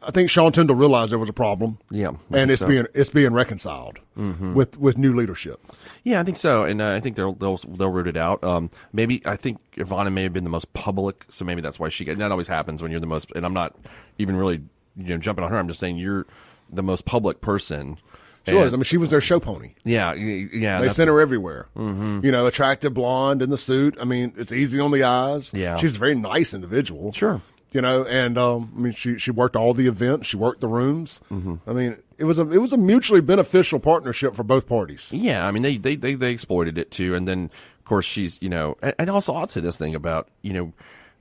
I think Sean Tyndall realized there was a problem. Yeah, and it's being reconciled with new leadership. Yeah, I think so, and I think they'll root it out. Maybe I think Ivanna may have been the most public, so maybe that's why she got. That always happens when you're the most. And I'm not even really jumping on her. I'm just saying you're the most public person. She was. I mean, she was their show pony. Yeah. They sent her everywhere. You know, attractive blonde in the suit. I mean, it's easy on the eyes. Yeah, she's a very nice individual. Sure. You know, and I mean, she worked all the events. She worked the rooms. I mean, it was a mutually beneficial partnership for both parties. Yeah, I mean, they exploited it too, and then of course she's and also I'll say this thing about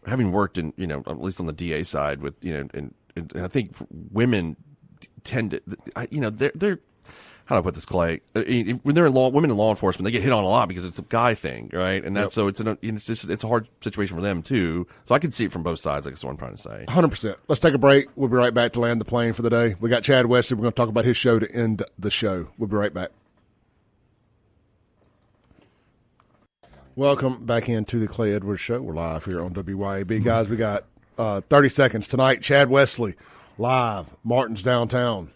having worked in at least on the DA side with and I think women tend to they're how do I put this, Clay? When they're women in law enforcement, they get hit on a lot because it's a guy thing, right? And that's so it's a hard situation for them too. So I can see it from both sides. I guess what I'm trying to say. 100%. Let's take a break. We'll be right back to land the plane for the day. We got Chad Wesley. We're going to talk about his show to end the show. We'll be right back. Welcome back into the Clay Edwards Show. We're live here on WYAB, guys. We got 30 seconds tonight. Chad Wesley live, Martin's downtown.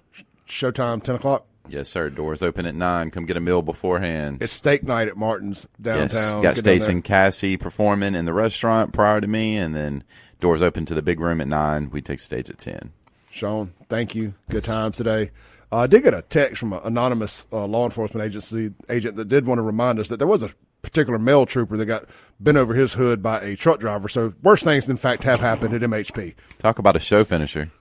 Showtime 10 o'clock. Yes, sir. Doors open at 9. Come get a meal beforehand. It's steak night at Martin's downtown. Yes. Got Stacey and Cassie performing in the restaurant prior to me, and then doors open to the big room at 9. We take stage at 10. Sean, thank you. Good times today. I did get a text from an anonymous law enforcement agent that did want to remind us that there was a particular male trooper that got bent over his hood by a truck driver. So worse things, in fact, have happened at MHP. Talk about a show finisher.